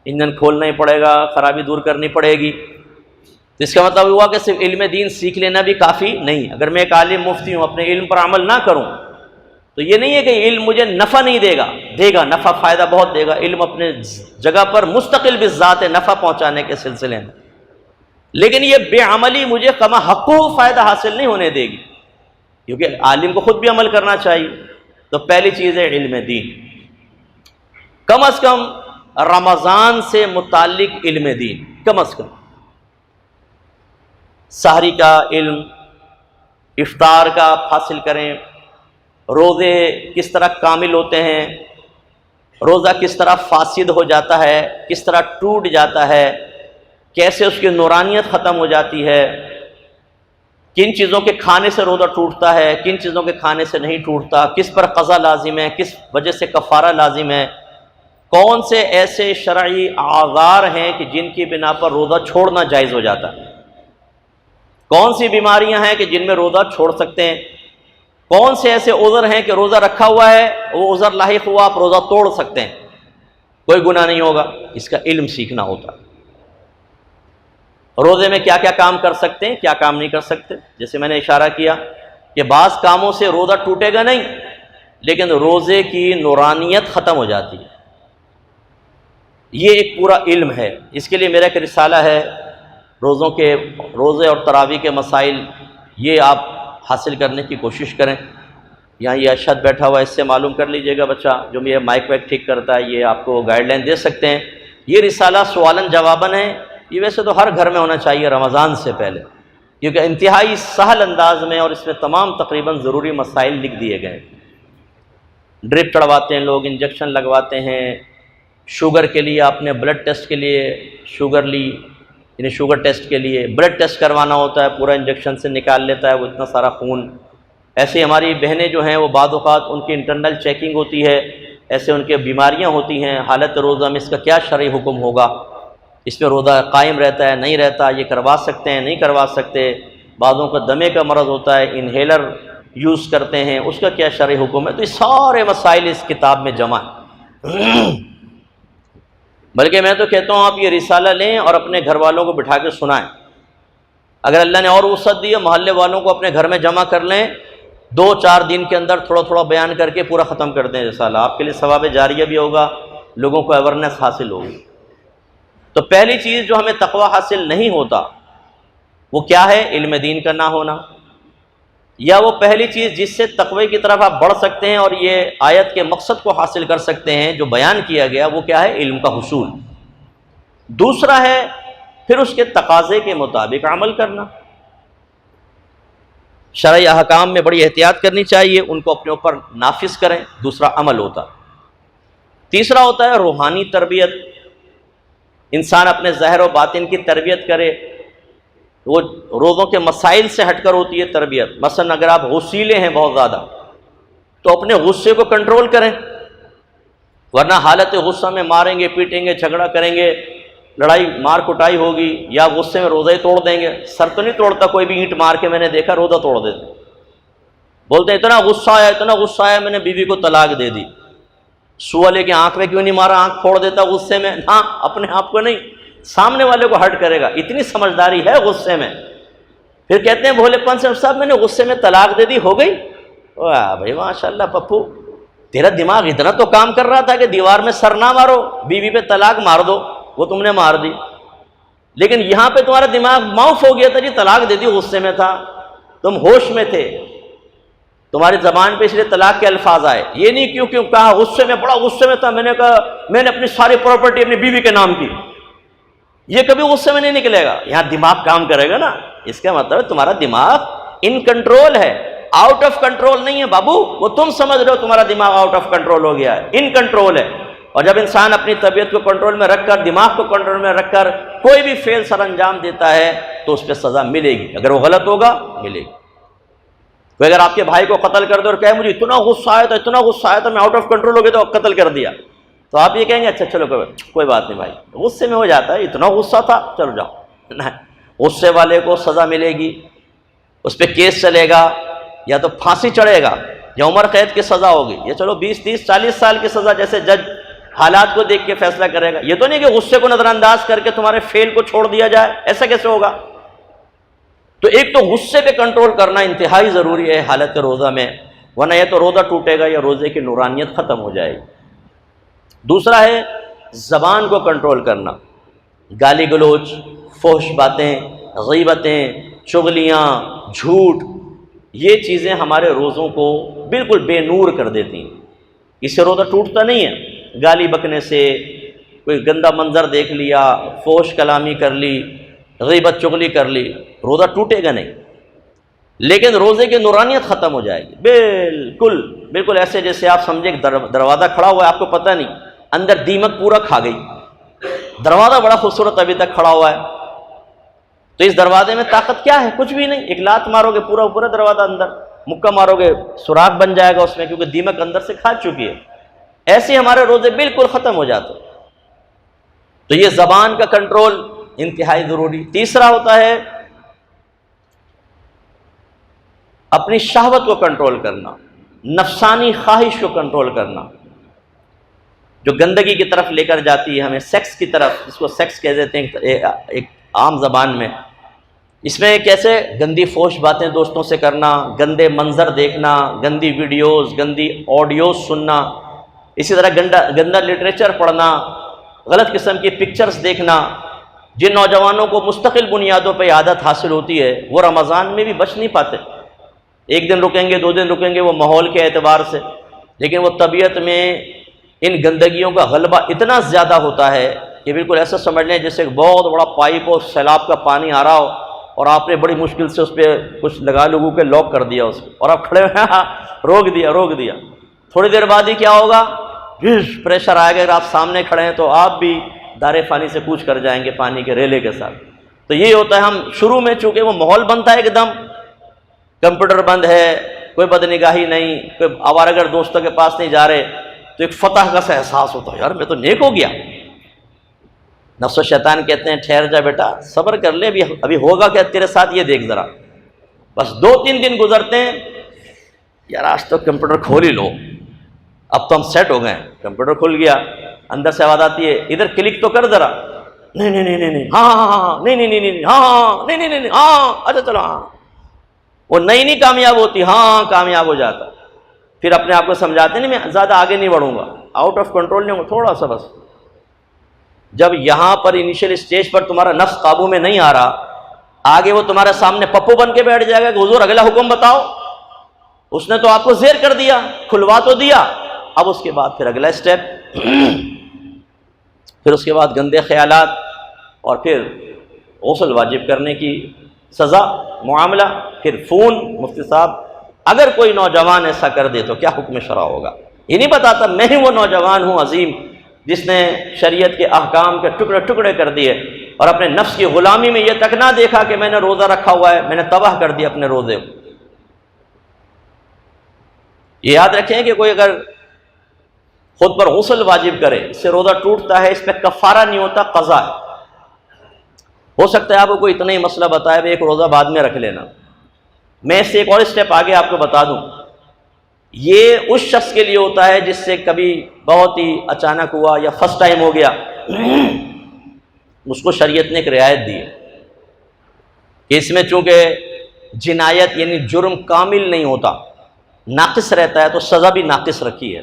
انجن کھولنا ہی پڑے گا، خرابی دور کرنی پڑے گی۔ تو اس کا مطلب ہوا کہ صرف علم دین سیکھ لینا بھی کافی نہیں۔ اگر میں ایک عالم مفتی ہوں، اپنے علم پر عمل نہ کروں تو یہ نہیں ہے کہ علم مجھے نفع نہیں دے گا، دے گا نفع، فائدہ بہت دے گا، علم اپنے جگہ پر مستقل بالذات ہے نفع پہنچانے کے سلسلے میں، لیکن یہ بے عملی مجھے کما حقوق فائدہ حاصل نہیں ہونے دے گی، کیونکہ عالم کو خود بھی عمل کرنا چاہیے۔ تو پہلی چیز ہے علم دین، کم از کم رمضان سے متعلق علم دین، کم از کم سحری کا علم، افطار کا آپ حاصل کریں، روزے کس طرح کامل ہوتے ہیں، روزہ کس طرح فاسد ہو جاتا ہے، کس طرح ٹوٹ جاتا ہے، کیسے اس کی نورانیت ختم ہو جاتی ہے، کن چیزوں کے کھانے سے روزہ ٹوٹتا ہے، کن چیزوں کے کھانے سے نہیں ٹوٹتا، کس پر قضا لازم ہے، کس وجہ سے کفارہ لازم ہے، کون سے ایسے شرعی اعذار ہیں کہ جن کی بنا پر روزہ چھوڑنا جائز ہو جاتا ہے، کون سی بیماریاں ہیں کہ جن میں روزہ چھوڑ سکتے ہیں، کون سے ایسے عذر ہیں کہ روزہ رکھا ہوا ہے وہ عذر لاحق ہوا آپ روزہ توڑ سکتے ہیں، کوئی گناہ نہیں ہوگا۔ اس کا علم سیکھنا ہوتا ہے۔ روزے میں کیا کیا کام کر سکتے ہیں، کیا کام نہیں کر سکتے، جیسے میں نے اشارہ کیا کہ بعض کاموں سے روزہ ٹوٹے گا نہیں، لیکن روزے کی نورانیت ختم ہو جاتی ہے۔ یہ ایک پورا علم ہے۔ اس کے لیے میرا ایک رسالہ ہے، روزے اور تراویح کے مسائل، یہ آپ حاصل کرنے کی کوشش کریں۔ یہاں یہ ارشد بیٹھا ہوا ہے، اس سے معلوم کر لیجئے گا بچہ جو یہ مائک وائک ٹھیک کرتا ہے، یہ آپ کو گائیڈ لائن دے سکتے ہیں۔ یہ رسالہ سوالن جواباً ہے، یہ ویسے تو ہر گھر میں ہونا چاہیے رمضان سے پہلے، کیونکہ انتہائی سہل انداز میں اور اس میں تمام تقریباً ضروری مسائل لکھ دیے گئے۔ ڈرپ چڑھواتے ہیں لوگ، انجیکشن لگواتے ہیں، شوگر کے لیے آپ نے بلڈ ٹیسٹ کے لیے شوگر لی، یعنی شوگر ٹیسٹ کے لیے بلڈ ٹیسٹ کروانا ہوتا ہے، پورا انجیکشن سے نکال لیتا ہے وہ اتنا سارا خون۔ ایسے ہماری بہنیں جو ہیں وہ بعض اوقات ان کی انٹرنل چیکنگ ہوتی ہے، ایسے ان کے بیماریاں ہوتی ہیں، حالت روزہ میں اس کا کیا شرعی حکم ہوگا، اس میں روزہ قائم رہتا ہے نہیں رہتا، یہ کروا سکتے ہیں نہیں کروا سکتے، بعضوں کا دمے کا مرض ہوتا ہے، انہیلر یوز کرتے ہیں، اس کا کیا شرعی حکم ہے۔ تو یہ سارے مسائل اس کتاب میں جمع ہیں۔ بلکہ میں تو کہتا ہوں آپ یہ رسالہ لیں اور اپنے گھر والوں کو بٹھا کے سنائیں۔ اگر اللہ نے اور وسعت دی ہے، محلے والوں کو اپنے گھر میں جمع کر لیں، 2-4 دن کے اندر تھوڑا تھوڑا بیان کر کے پورا ختم کر دیں رسالہ، آپ کے لیے ثواب جاریہ بھی ہوگا، لوگوں کو اویرنیس حاصل ہوگی۔ تو پہلی چیز جو ہمیں تقویٰ حاصل نہیں ہوتا وہ کیا ہے؟ علم دین کا نہ ہونا، یا وہ پہلی چیز جس سے تقوی کی طرف آپ بڑھ سکتے ہیں اور یہ آیت کے مقصد کو حاصل کر سکتے ہیں جو بیان کیا گیا، وہ کیا ہے؟ علم کا حصول۔ دوسرا ہے پھر اس کے تقاضے کے مطابق عمل کرنا، شرعی احکام میں بڑی احتیاط کرنی چاہیے، ان کو اپنے اوپر نافذ کریں، دوسرا عمل ہوتا۔ تیسرا ہوتا ہے روحانی تربیت، انسان اپنے ظاہر و باطن کی تربیت کرے، وہ روزوں کے مسائل سے ہٹ کر ہوتی ہے تربیت۔ مثلا اگر آپ غصیلے ہیں بہت زیادہ تو اپنے غصے کو کنٹرول کریں، ورنہ حالت غصہ میں ماریں گے، پیٹیں گے، جھگڑا کریں گے، لڑائی مار کٹائی ہوگی یا غصے میں روزہ ہی توڑ دیں گے. سر تو نہیں توڑتا کوئی بھی اینٹ مار کے, میں نے دیکھا روزہ توڑ دیتے. بولتے ہیں اتنا غصہ آیا میں نے بیوی کو طلاق دے دی. سوا لے کے آنکھ میں کیوں نہیں مارا, آنکھ پھوڑ دیتا غصے میں. ہاں اپنے آپ کو نہیں, سامنے والے کو ہرٹ کرے گا. اتنی سمجھداری ہے غصے میں. پھر کہتے ہیں بھولے پن سے صاحب میں نے غصے میں طلاق دے دی, ہو گئی. واہ بھائی ماشاء اللہ پپو, تیرا دماغ اتنا تو کام کر رہا تھا کہ دیوار میں سر نہ مارو, بیوی پہ طلاق مار دو, وہ تم نے مار دی. لیکن یہاں پہ تمہارا دماغ معاف ہو گیا تھا جی, طلاق دے دی, غصے میں تھا, تم ہوش میں تھے, تمہاری زبان پہ اس لیے طلاق کے الفاظ آئے. یہ نہیں کیوں کہا غصے میں, بڑا غصے میں تھا, میں نے کہا میں نے اپنی ساری پراپرٹی اپنی بیوی کے نام کی. یہ کبھی غصے میں نہیں نکلے گا. یہاں دماغ کام کرے گا نا, اس کا مطلب تمہارا دماغ ان کنٹرول ہے, آؤٹ آف کنٹرول نہیں ہے بابو. وہ تم سمجھ رہے ہو تمہارا دماغ آؤٹ آف کنٹرول ہو گیا ہے, ان کنٹرول ہے. اور جب انسان اپنی طبیعت کو کنٹرول میں رکھ کر, دماغ کو کنٹرول میں رکھ کر کوئی بھی فعل سر انجام دیتا ہے تو اس پہ سزا ملے گی. اگر وہ غلط ہوگا ملے گی. کوئی اگر آپ کے بھائی کو قتل کر دے اور کہے مجھے اتنا غصہ آیا تھا میں آؤٹ آف کنٹرول ہو گیا تو قتل کر دیا, تو آپ یہ کہیں گے اچھا چلو کوئی بات نہیں بھائی, غصے میں ہو جاتا ہے, اتنا غصہ تھا چلو جاؤ. غصے والے کو سزا ملے گی, اس پہ کیس چلے گا, یا تو پھانسی چڑھے گا یا عمر قید کی سزا ہوگی, یا چلو 20 30 40 سال کی سزا, جیسے جج حالات کو دیکھ کے فیصلہ کرے گا. یہ تو نہیں کہ غصے کو نظر انداز کر کے تمہارے فعل کو چھوڑ دیا جائے, ایسا کیسے ہوگا. تو ایک تو غصے پہ کنٹرول کرنا انتہائی ضروری ہے حالت روزہ میں, ورنہ یہ تو روزہ ٹوٹے گا یا روزے کی نورانیت ختم ہو جائے گی. دوسرا ہے زبان کو کنٹرول کرنا. گالی گلوچ, فحش باتیں, غیبتیں, چغلیاں, جھوٹ, یہ چیزیں ہمارے روزوں کو بالکل بے نور کر دیتی ہیں. اس سے روزہ ٹوٹتا نہیں ہے. گالی بکنے سے, کوئی گندا منظر دیکھ لیا, فحش کلامی کر لی, غیبت چغلی کر لی, روزہ ٹوٹے گا نہیں. لیکن روزے کی نورانیت ختم ہو جائے گی بالکل ایسے جیسے آپ سمجھے کہ دروازہ کھڑا ہوا ہے, آپ کو پتہ نہیں, اندر دیمک پورا کھا گئی. دروازہ بڑا خوبصورت ابھی تک کھڑا ہوا ہے, تو اس دروازے میں طاقت کیا ہے؟ کچھ بھی نہیں. ایک لات مارو گے پورا دروازہ اندر, مکہ مارو گے سوراخ بن جائے گا اس میں, کیونکہ دیمک اندر سے کھا چکی ہے. ایسے ہمارے روزے بالکل ختم ہو جاتے. تو یہ زبان کا کنٹرول انتہائی ضروری. تیسرا ہوتا ہے اپنی شہوت کو کنٹرول کرنا, نفسانی خواہش کو کنٹرول کرنا, جو گندگی کی طرف لے کر جاتی ہے ہمیں, سیکس کی طرف, جس کو سیکس کہہ دیتے ہیں ایک عام زبان میں. اس میں کیسے گندی فحش باتیں دوستوں سے کرنا, گندے منظر دیکھنا, گندی ویڈیوز, گندی آڈیوز سننا, اسی طرح گندا لٹریچر پڑھنا, غلط قسم کی پکچرز دیکھنا. جن نوجوانوں کو مستقل بنیادوں پہ عادت حاصل ہوتی ہے وہ رمضان میں بھی بچ نہیں پاتے. ایک دن رکیں گے, 2 دن رکیں گے وہ ماحول کے اعتبار سے, لیکن وہ طبیعت میں ان گندگیوں کا غلبہ اتنا زیادہ ہوتا ہے کہ بالکل ایسا سمجھ لیں جیسے ایک بہت بڑا پائپ اور سیلاب کا پانی آ رہا ہو, اور آپ نے بڑی مشکل سے اس پہ کچھ لگا لگو کے لاک کر دیا اس کو, اور آپ کھڑے ہوئے روک دیا. تھوڑی دیر بعد ہی کیا ہوگا, پریشر آئے گا. اگر آپ سامنے کھڑے ہیں تو آپ بھی دارے فانی سے کوچ کر جائیں گے پانی کے ریلے کے ساتھ. تو یہ ہوتا ہے, ہم شروع میں چونکہ وہ ماحول بنتا ہے ایک دم, کمپیوٹر بند ہے, کوئی بدنگاہی نہیں, کوئی آوارگر دوستوں کے پاس نہیں جا رہے, تو ایک فتح کا سا احساس ہوتا ہے, یار میں تو نیک ہو گیا. نفس و شیطان کہتے ہیں ٹھہر جا بیٹا, صبر کر لے, ابھی ہوگا کیا تیرے ساتھ, یہ دیکھ ذرا. بس 2-3 دن گزرتے ہیں, یار آج تو کمپیوٹر کھول ہی لو, اب تو ہم سیٹ ہو گئے. کمپیوٹر کھل گیا, اندر سے آواز آتی ہے ادھر کلک تو کر ذرا. نہیں, ہاں, نہیں, ہاں, نہیں, ہاں, اچھا چلو, ہاں. وہ نہیں کامیاب ہوتی, ہاں کامیاب ہو جاتا. پھر اپنے آپ کو سمجھاتے نہیں میں زیادہ آگے نہیں بڑھوں گا, آؤٹ آف کنٹرول نہیں ہوں, تھوڑا سا بس. جب یہاں پر انیشیل اسٹیج پر تمہارا نفس قابو میں نہیں آ رہا, آگے وہ تمہارے سامنے پپو بن کے بیٹھ جائے گا کہ حضور اگلا حکم بتاؤ. اس نے تو آپ کو زیر کر دیا, کھلوا تو دیا, اب اس کے بعد پھر اگلا اسٹیپ, پھر اس کے بعد گندے خیالات, اور پھر غسل واجب کرنے کی سزا معاملہ, پھر فون. مفتی صاحب اگر کوئی نوجوان ایسا کر دے تو کیا حکم شرع ہوگا؟ یہ نہیں بتاتا میں ہی وہ نوجوان ہوں عظیم جس نے شریعت کے احکام کے ٹکڑے کر دیے, اور اپنے نفس کی غلامی میں یہ تک نہ دیکھا کہ میں نے روزہ رکھا ہوا ہے, میں نے تباہ کر دیا اپنے روزے کو. یہ یاد رکھیں کہ کوئی اگر خود پر غسل واجب کرے, اس سے روزہ ٹوٹتا ہے, اس پہ کفارہ نہیں ہوتا, قضا ہے. ہو سکتا ہے آپ کو کوئی اتنا ہی مسئلہ بتایا ایک روزہ بعد میں رکھ لینا. میں اس سے ایک اور اسٹیپ آگے آپ کو بتا دوں. یہ اس شخص کے لیے ہوتا ہے جس سے کبھی بہت ہی اچانک ہوا یا فرسٹ ٹائم ہو گیا. اس کو شریعت نے ایک رعایت دی ہے کہ اس میں چونکہ جنایت یعنی جرم کامل نہیں ہوتا، ناقص رہتا ہے، تو سزا بھی ناقص رکھی ہے.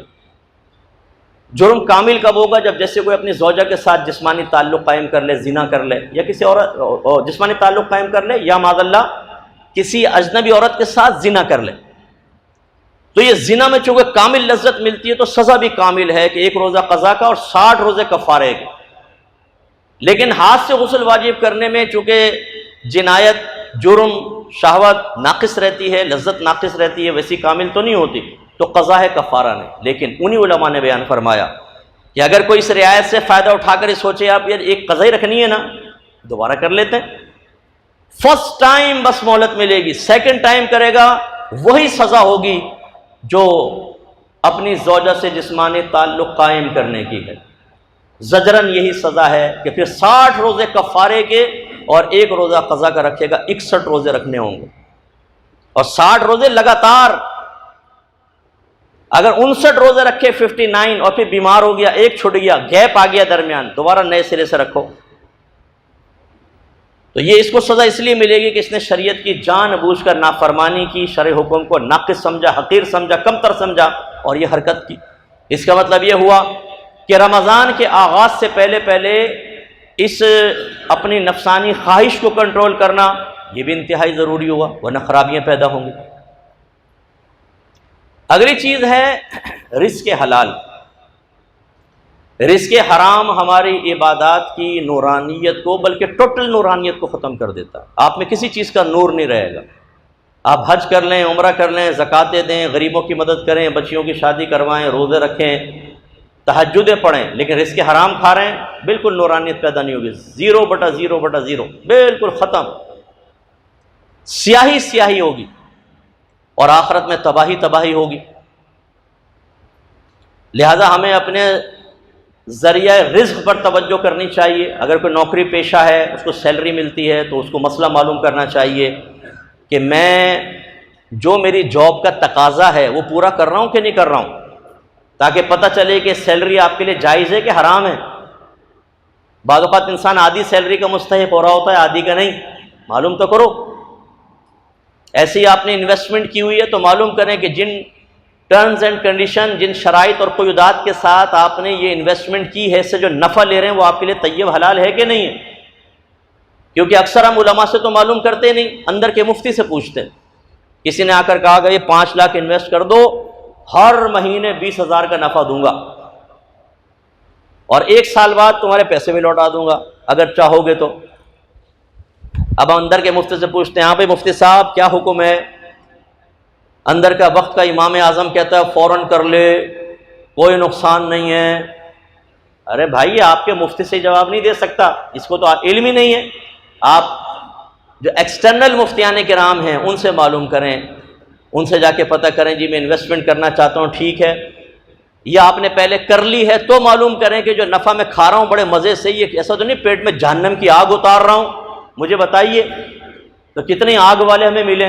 جرم کامل کب ہوگا؟ جب جیسے کوئی اپنی زوجہ کے ساتھ جسمانی تعلق قائم کر لے، زنا کر لے، یا کسی اور جسمانی تعلق قائم کر لے، یا معاذ اللہ کسی اجنبی عورت کے ساتھ زنا کر لے. تو یہ زنا میں چونکہ کامل لذت ملتی ہے تو سزا بھی کامل ہے کہ 1 روزہ قضا کا اور 60 روزے کفارے کے. لیکن ہاتھ سے غسل واجب کرنے میں چونکہ جنایت، جرم، شہوت ناقص رہتی ہے، لذت ناقص رہتی ہے، ویسی کامل تو نہیں ہوتی، تو قضا ہے، کفارہ نہیں. لیکن انہی علماء نے بیان فرمایا کہ اگر کوئی اس رعایت سے فائدہ اٹھا کر سوچے آپ یار ایک قضا ہی رکھنی ہے نا، دوبارہ کر لیتے ہیں. فرسٹ ٹائم بس مہلت ملے گی، سیکنڈ ٹائم کرے گا وہی سزا ہوگی جو اپنی زوجہ سے جسمانی تعلق قائم کرنے کی ہے. زجرن یہی سزا ہے کہ پھر 60 روزے کفارے کے اور 1 روزہ قضا کا رکھے گا. 61 روزے رکھنے ہوں گے اور 60 روزے لگاتار. اگر 59 روزے رکھے 59 اور پھر بیمار ہو گیا، ایک چھٹ گیا، گیپ آ گیا درمیان، دوبارہ نئے سرے سے رکھو. تو یہ اس کو سزا اس لیے ملے گی کہ اس نے شریعت کی جان بوجھ کر نافرمانی کی، شرع حکم کو ناقص سمجھا، حقیر سمجھا، کمتر سمجھا اور یہ حرکت کی. اس کا مطلب یہ ہوا کہ رمضان کے آغاز سے پہلے اس اپنی نفسانی خواہش کو کنٹرول کرنا یہ بھی انتہائی ضروری ہوا، ورنہ خرابیاں پیدا ہوں گی. اگلی چیز ہے رزق حلال. رزق حرام ہماری عبادات کی نورانیت کو، بلکہ ٹوٹل نورانیت کو ختم کر دیتا ہے. آپ میں کسی چیز کا نور نہیں رہے گا. آپ حج کر لیں، عمرہ کر لیں، زکاتیں دیں، غریبوں کی مدد کریں، بچیوں کی شادی کروائیں، روزے رکھیں، تہجدیں پڑھیں، لیکن رزق حرام کھا رہے ہیں، بالکل نورانیت پیدا نہیں ہوگی. 0/0/0 بالکل ختم. سیاہی ہوگی اور آخرت میں تباہی ہوگی. لہذا ہمیں اپنے ذریعہ رزق پر توجہ کرنی چاہیے. اگر کوئی نوکری پیشہ ہے، اس کو سیلری ملتی ہے، تو اس کو مسئلہ معلوم کرنا چاہیے کہ میں جو میری جاب کا تقاضا ہے وہ پورا کر رہا ہوں کہ نہیں کر رہا ہوں، تاکہ پتہ چلے کہ سیلری آپ کے لیے جائز ہے کہ حرام ہے. بعض اوقات انسان آدھی سیلری کا مستحق ہو رہا ہوتا ہے، آدھی کا نہیں. معلوم تو کرو. ایسے ہی آپ نے انویسٹمنٹ کی ہوئی ہے تو معلوم کریں کہ جن ٹرمز اینڈ کنڈیشن، جن شرائط اور قیودات کے ساتھ آپ نے یہ انویسٹمنٹ کی ہے، اس سے جو نفع لے رہے ہیں وہ آپ کے لیے طیب حلال ہے کہ نہیں ہے. کیونکہ اکثر ہم علماء سے تو معلوم کرتے نہیں، اندر کے مفتی سے پوچھتے ہیں. کسی نے آ کر کہا کہ یہ 5 لاکھ انویسٹ کر دو، ہر مہینے 20,000 کا نفع دوں گا اور 1 سال بعد تمہارے پیسے بھی لوٹا دوں گا اگر چاہو گے تو. اب اندر کے مفتی سے پوچھتے ہیں، ہاں بھائی مفتی صاحب کیا حکم ہے؟ اندر کا وقت کا امام اعظم کہتا ہے فوراً کر لے، کوئی نقصان نہیں ہے. ارے بھائی آپ کے مفتی سے جواب نہیں دے سکتا، اس کو تو علم ہی نہیں ہے. آپ جو ایکسٹرنل مفتیان کرام ہیں ان سے معلوم کریں، ان سے جا کے پتہ کریں جی میں انویسٹمنٹ کرنا چاہتا ہوں، ٹھیک ہے. یا آپ نے پہلے کر لی ہے تو معلوم کریں کہ جو نفع میں کھا رہا ہوں بڑے مزے سے، یہ ایسا تو نہیں پیٹ میں جہنم کی آگ اتار رہا ہوں. مجھے بتائیے تو کتنی آگ والے ہمیں ملے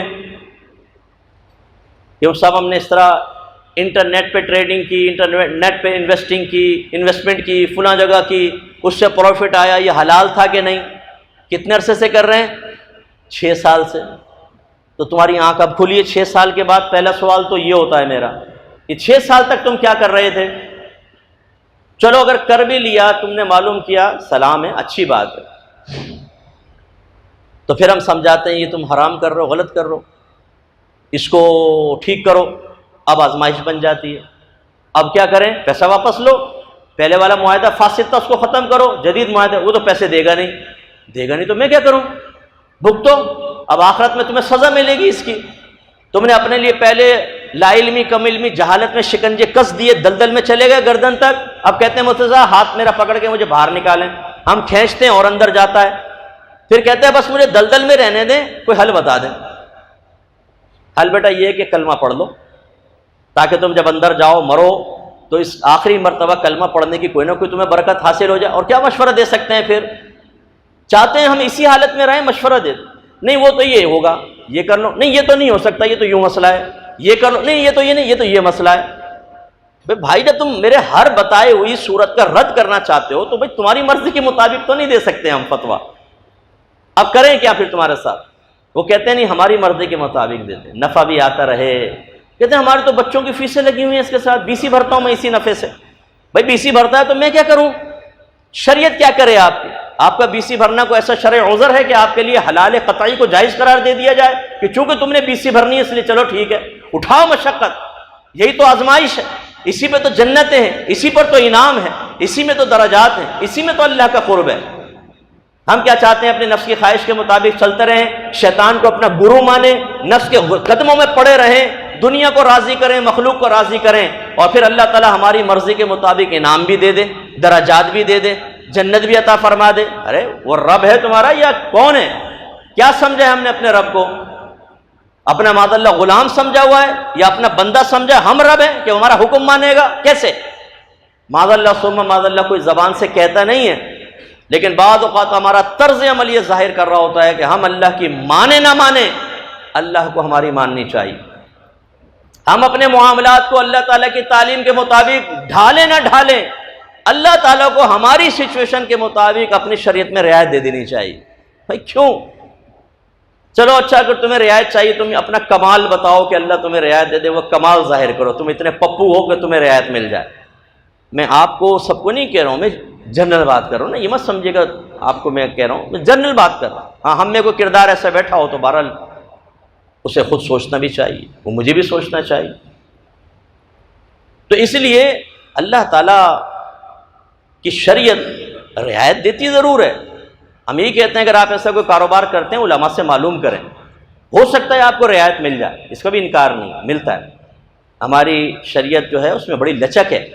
کہ صاحب ہم نے اس طرح انٹرنیٹ پہ ٹریڈنگ کی، انٹرنیٹ پہ انویسٹنگ کی، انویسٹمنٹ کی، فلاں جگہ کی، اس سے پروفٹ آیا، یہ حلال تھا کہ نہیں. کتنے عرصے سے کر رہے ہیں؟ 6 سال سے. تو تمہاری آنکھ اب کھلی ہے 6 سال کے بعد. پہلا سوال تو یہ ہوتا ہے میرا کہ 6 سال تک تم کیا کر رہے تھے؟ چلو اگر کر بھی لیا، تم نے معلوم کیا، سلام ہے، اچھی بات ہے. تو پھر ہم سمجھاتے ہیں یہ تم حرام کر رہے ہو، غلط کر رہے ہو، اس کو ٹھیک کرو. اب آزمائش بن جاتی ہے. اب کیا کریں؟ پیسہ واپس لو. پہلے والا معاہدہ فاسد تھا، اس کو ختم کرو. جدید معاہدہ، وہ تو پیسے دے گا نہیں تو میں کیا کروں؟ بھگتو. اب آخرت میں تمہیں سزا ملے گی اس کی. تم نے اپنے لیے پہلے لا علمی، کم علمی، جہالت میں شکنجے کس دیے، دلدل میں چلے گئے گردن تک. اب کہتے ہیں مرتضیٰ ہاتھ میرا پکڑ کے مجھے باہر نکالیں. ہم کھینچتے ہیں اور اندر جاتا ہے. پھر کہتے ہیں بس مجھے دلدل میں رہنے دیں، کوئی حل بتا دیں. حل بیٹا یہ ہے کہ کلمہ پڑھ لو، تاکہ تم جب اندر جاؤ مرو تو اس آخری مرتبہ کلمہ پڑھنے کی کوئی نہ کوئی تمہیں برکت حاصل ہو جائے. اور کیا مشورہ دے سکتے ہیں پھر؟ چاہتے ہیں ہم اسی حالت میں رہیں، مشورہ دے دیں، نہیں وہ تو یہ ہوگا، یہ کر لو، نہیں یہ تو نہیں ہو سکتا، یہ تو یوں مسئلہ ہے، یہ کر لو، نہیں یہ تو یہ نہیں، یہ تو یہ مسئلہ ہے۔ بھائی جب تم میرے ہر بتائے ہوئی صورت کا رد کرنا چاہتے ہو تو بھائی تمہاری مرضی کے مطابق تو نہیں دے سکتے ہم فتویٰ، اب کریں کیا پھر تمہارے ساتھ؟ وہ کہتے ہیں نہیں ہماری مرضی کے مطابق دیتے ہیں، نفع بھی آتا رہے۔ کہتے ہیں ہمارے تو بچوں کی فیسیں لگی ہوئی ہیں اس کے ساتھ، BC بھرتا ہوں میں اسی نفع سے۔ بھائی BC بھرتا ہے تو میں کیا کروں؟ شریعت کیا کرے آپ کی؟ آپ کا BC بھرنا کوئی ایسا شرع عذر ہے کہ آپ کے لیے حلال قطعی کو جائز قرار دے دیا جائے کہ چونکہ تم نے BC بھرنی ہے اس لیے چلو ٹھیک ہے اٹھاؤ مشقت؟ یہی تو آزمائش ہے، اسی پہ تو جنتیں ہیں، اسی پر تو انعام ہے، اسی میں تو درجات ہیں، اسی میں تو اللہ کا قرب ہے۔ ہم کیا چاہتے ہیں؟ اپنے نفس کی خواہش کے مطابق چلتے رہیں، شیطان کو اپنا گرو مانیں، نفس کے قدموں میں پڑے رہیں، دنیا کو راضی کریں، مخلوق کو راضی کریں، اور پھر اللہ تعالیٰ ہماری مرضی کے مطابق انعام بھی دے دے، درجات بھی دے دے، جنت بھی عطا فرما دے۔ ارے وہ رب ہے تمہارا یا کون ہے؟ کیا سمجھا ہے ہم نے اپنے رب کو؟ اپنا معاذ اللہ غلام سمجھا ہوا ہے یا اپنا بندہ سمجھا ہم رب ہیں کہ ہمارا حکم مانے گا؟ کیسے؟ معاذ اللہ ثم معاذ اللہ کوئی زبان سے کہتا نہیں ہے، لیکن بعض اوقات ہمارا طرز عمل یہ ظاہر کر رہا ہوتا ہے کہ ہم اللہ کی مانے نہ مانے، اللہ کو ہماری ماننی چاہیے۔ ہم اپنے معاملات کو اللہ تعالیٰ کی تعلیم کے مطابق ڈھالیں نہ ڈھالیں، اللہ تعالیٰ کو ہماری سچویشن کے مطابق اپنی شریعت میں رعایت دے دینی چاہیے۔ بھائی کیوں؟ چلو اچھا اگر تمہیں رعایت چاہیے تم اپنا کمال بتاؤ کہ اللہ تمہیں رعایت دے دے، وہ کمال ظاہر کرو، تم اتنے پپو ہو کہ تمہیں رعایت مل جائے۔ میں آپ کو سب کو نہیں کہہ رہا ہوں، میں جنرل بات کر رہا ہوں نا، یہ مت سمجھے گا آپ کو میں کہہ رہا ہوں، میں جنرل بات کر رہا ہوں۔ ہاں ہم میں کوئی کردار ایسا بیٹھا ہو تو بہرحال اسے خود سوچنا بھی چاہیے، وہ مجھے بھی سوچنا چاہیے۔ تو اس لیے اللہ تعالیٰ کی شریعت رعایت دیتی ضرور ہے۔ ہم یہی کہتے ہیں اگر آپ ایسا کوئی کاروبار کرتے ہیں علماء سے معلوم کریں، ہو سکتا ہے آپ کو رعایت مل جائے، اس کا بھی انکار نہیں، ملتا ہے۔ ہماری شریعت جو ہے اس میں بڑی لچک ہے،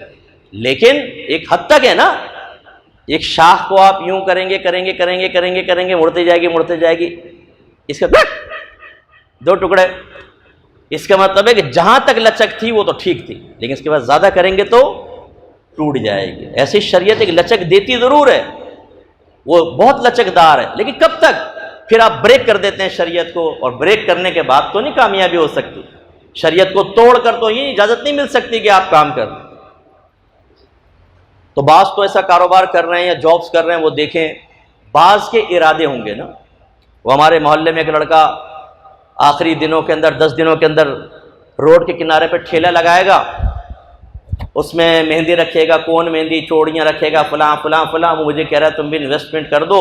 لیکن ایک حد تک ہے نا۔ ایک شاخ کو آپ یوں کریں گے کریں گے کریں گے کریں گے کریں گے، مڑتے جائے گی، اس کا دو ٹکڑے، اس کا مطلب ہے کہ جہاں تک لچک تھی وہ تو ٹھیک تھی، لیکن اس کے بعد زیادہ کریں گے تو ٹوٹ جائے گی۔ ایسی شریعت ایک لچک دیتی ضرور ہے، وہ بہت لچک دار ہے، لیکن کب تک؟ پھر آپ بریک کر دیتے ہیں شریعت کو، اور بریک کرنے کے بعد تو نہیں کامیابی ہو سکتی۔ شریعت کو توڑ کر تو یہ اجازت نہیں مل سکتی کہ آپ کام کریں۔ تو بعض تو ایسا کاروبار کر رہے ہیں یا جابس کر رہے ہیں، وہ دیکھیں بعض کے ارادے ہوں گے نا۔ وہ ہمارے محلے میں ایک لڑکا آخری دنوں کے اندر 10 دنوں کے اندر روڈ کے کنارے پہ ٹھیلا لگائے گا، اس میں مہندی رکھے گا، کون مہندی، چوڑیاں رکھے گا، فلاں فلاں فلاں۔ وہ مجھے کہہ رہا ہے تم بھی انویسٹمنٹ کر دو،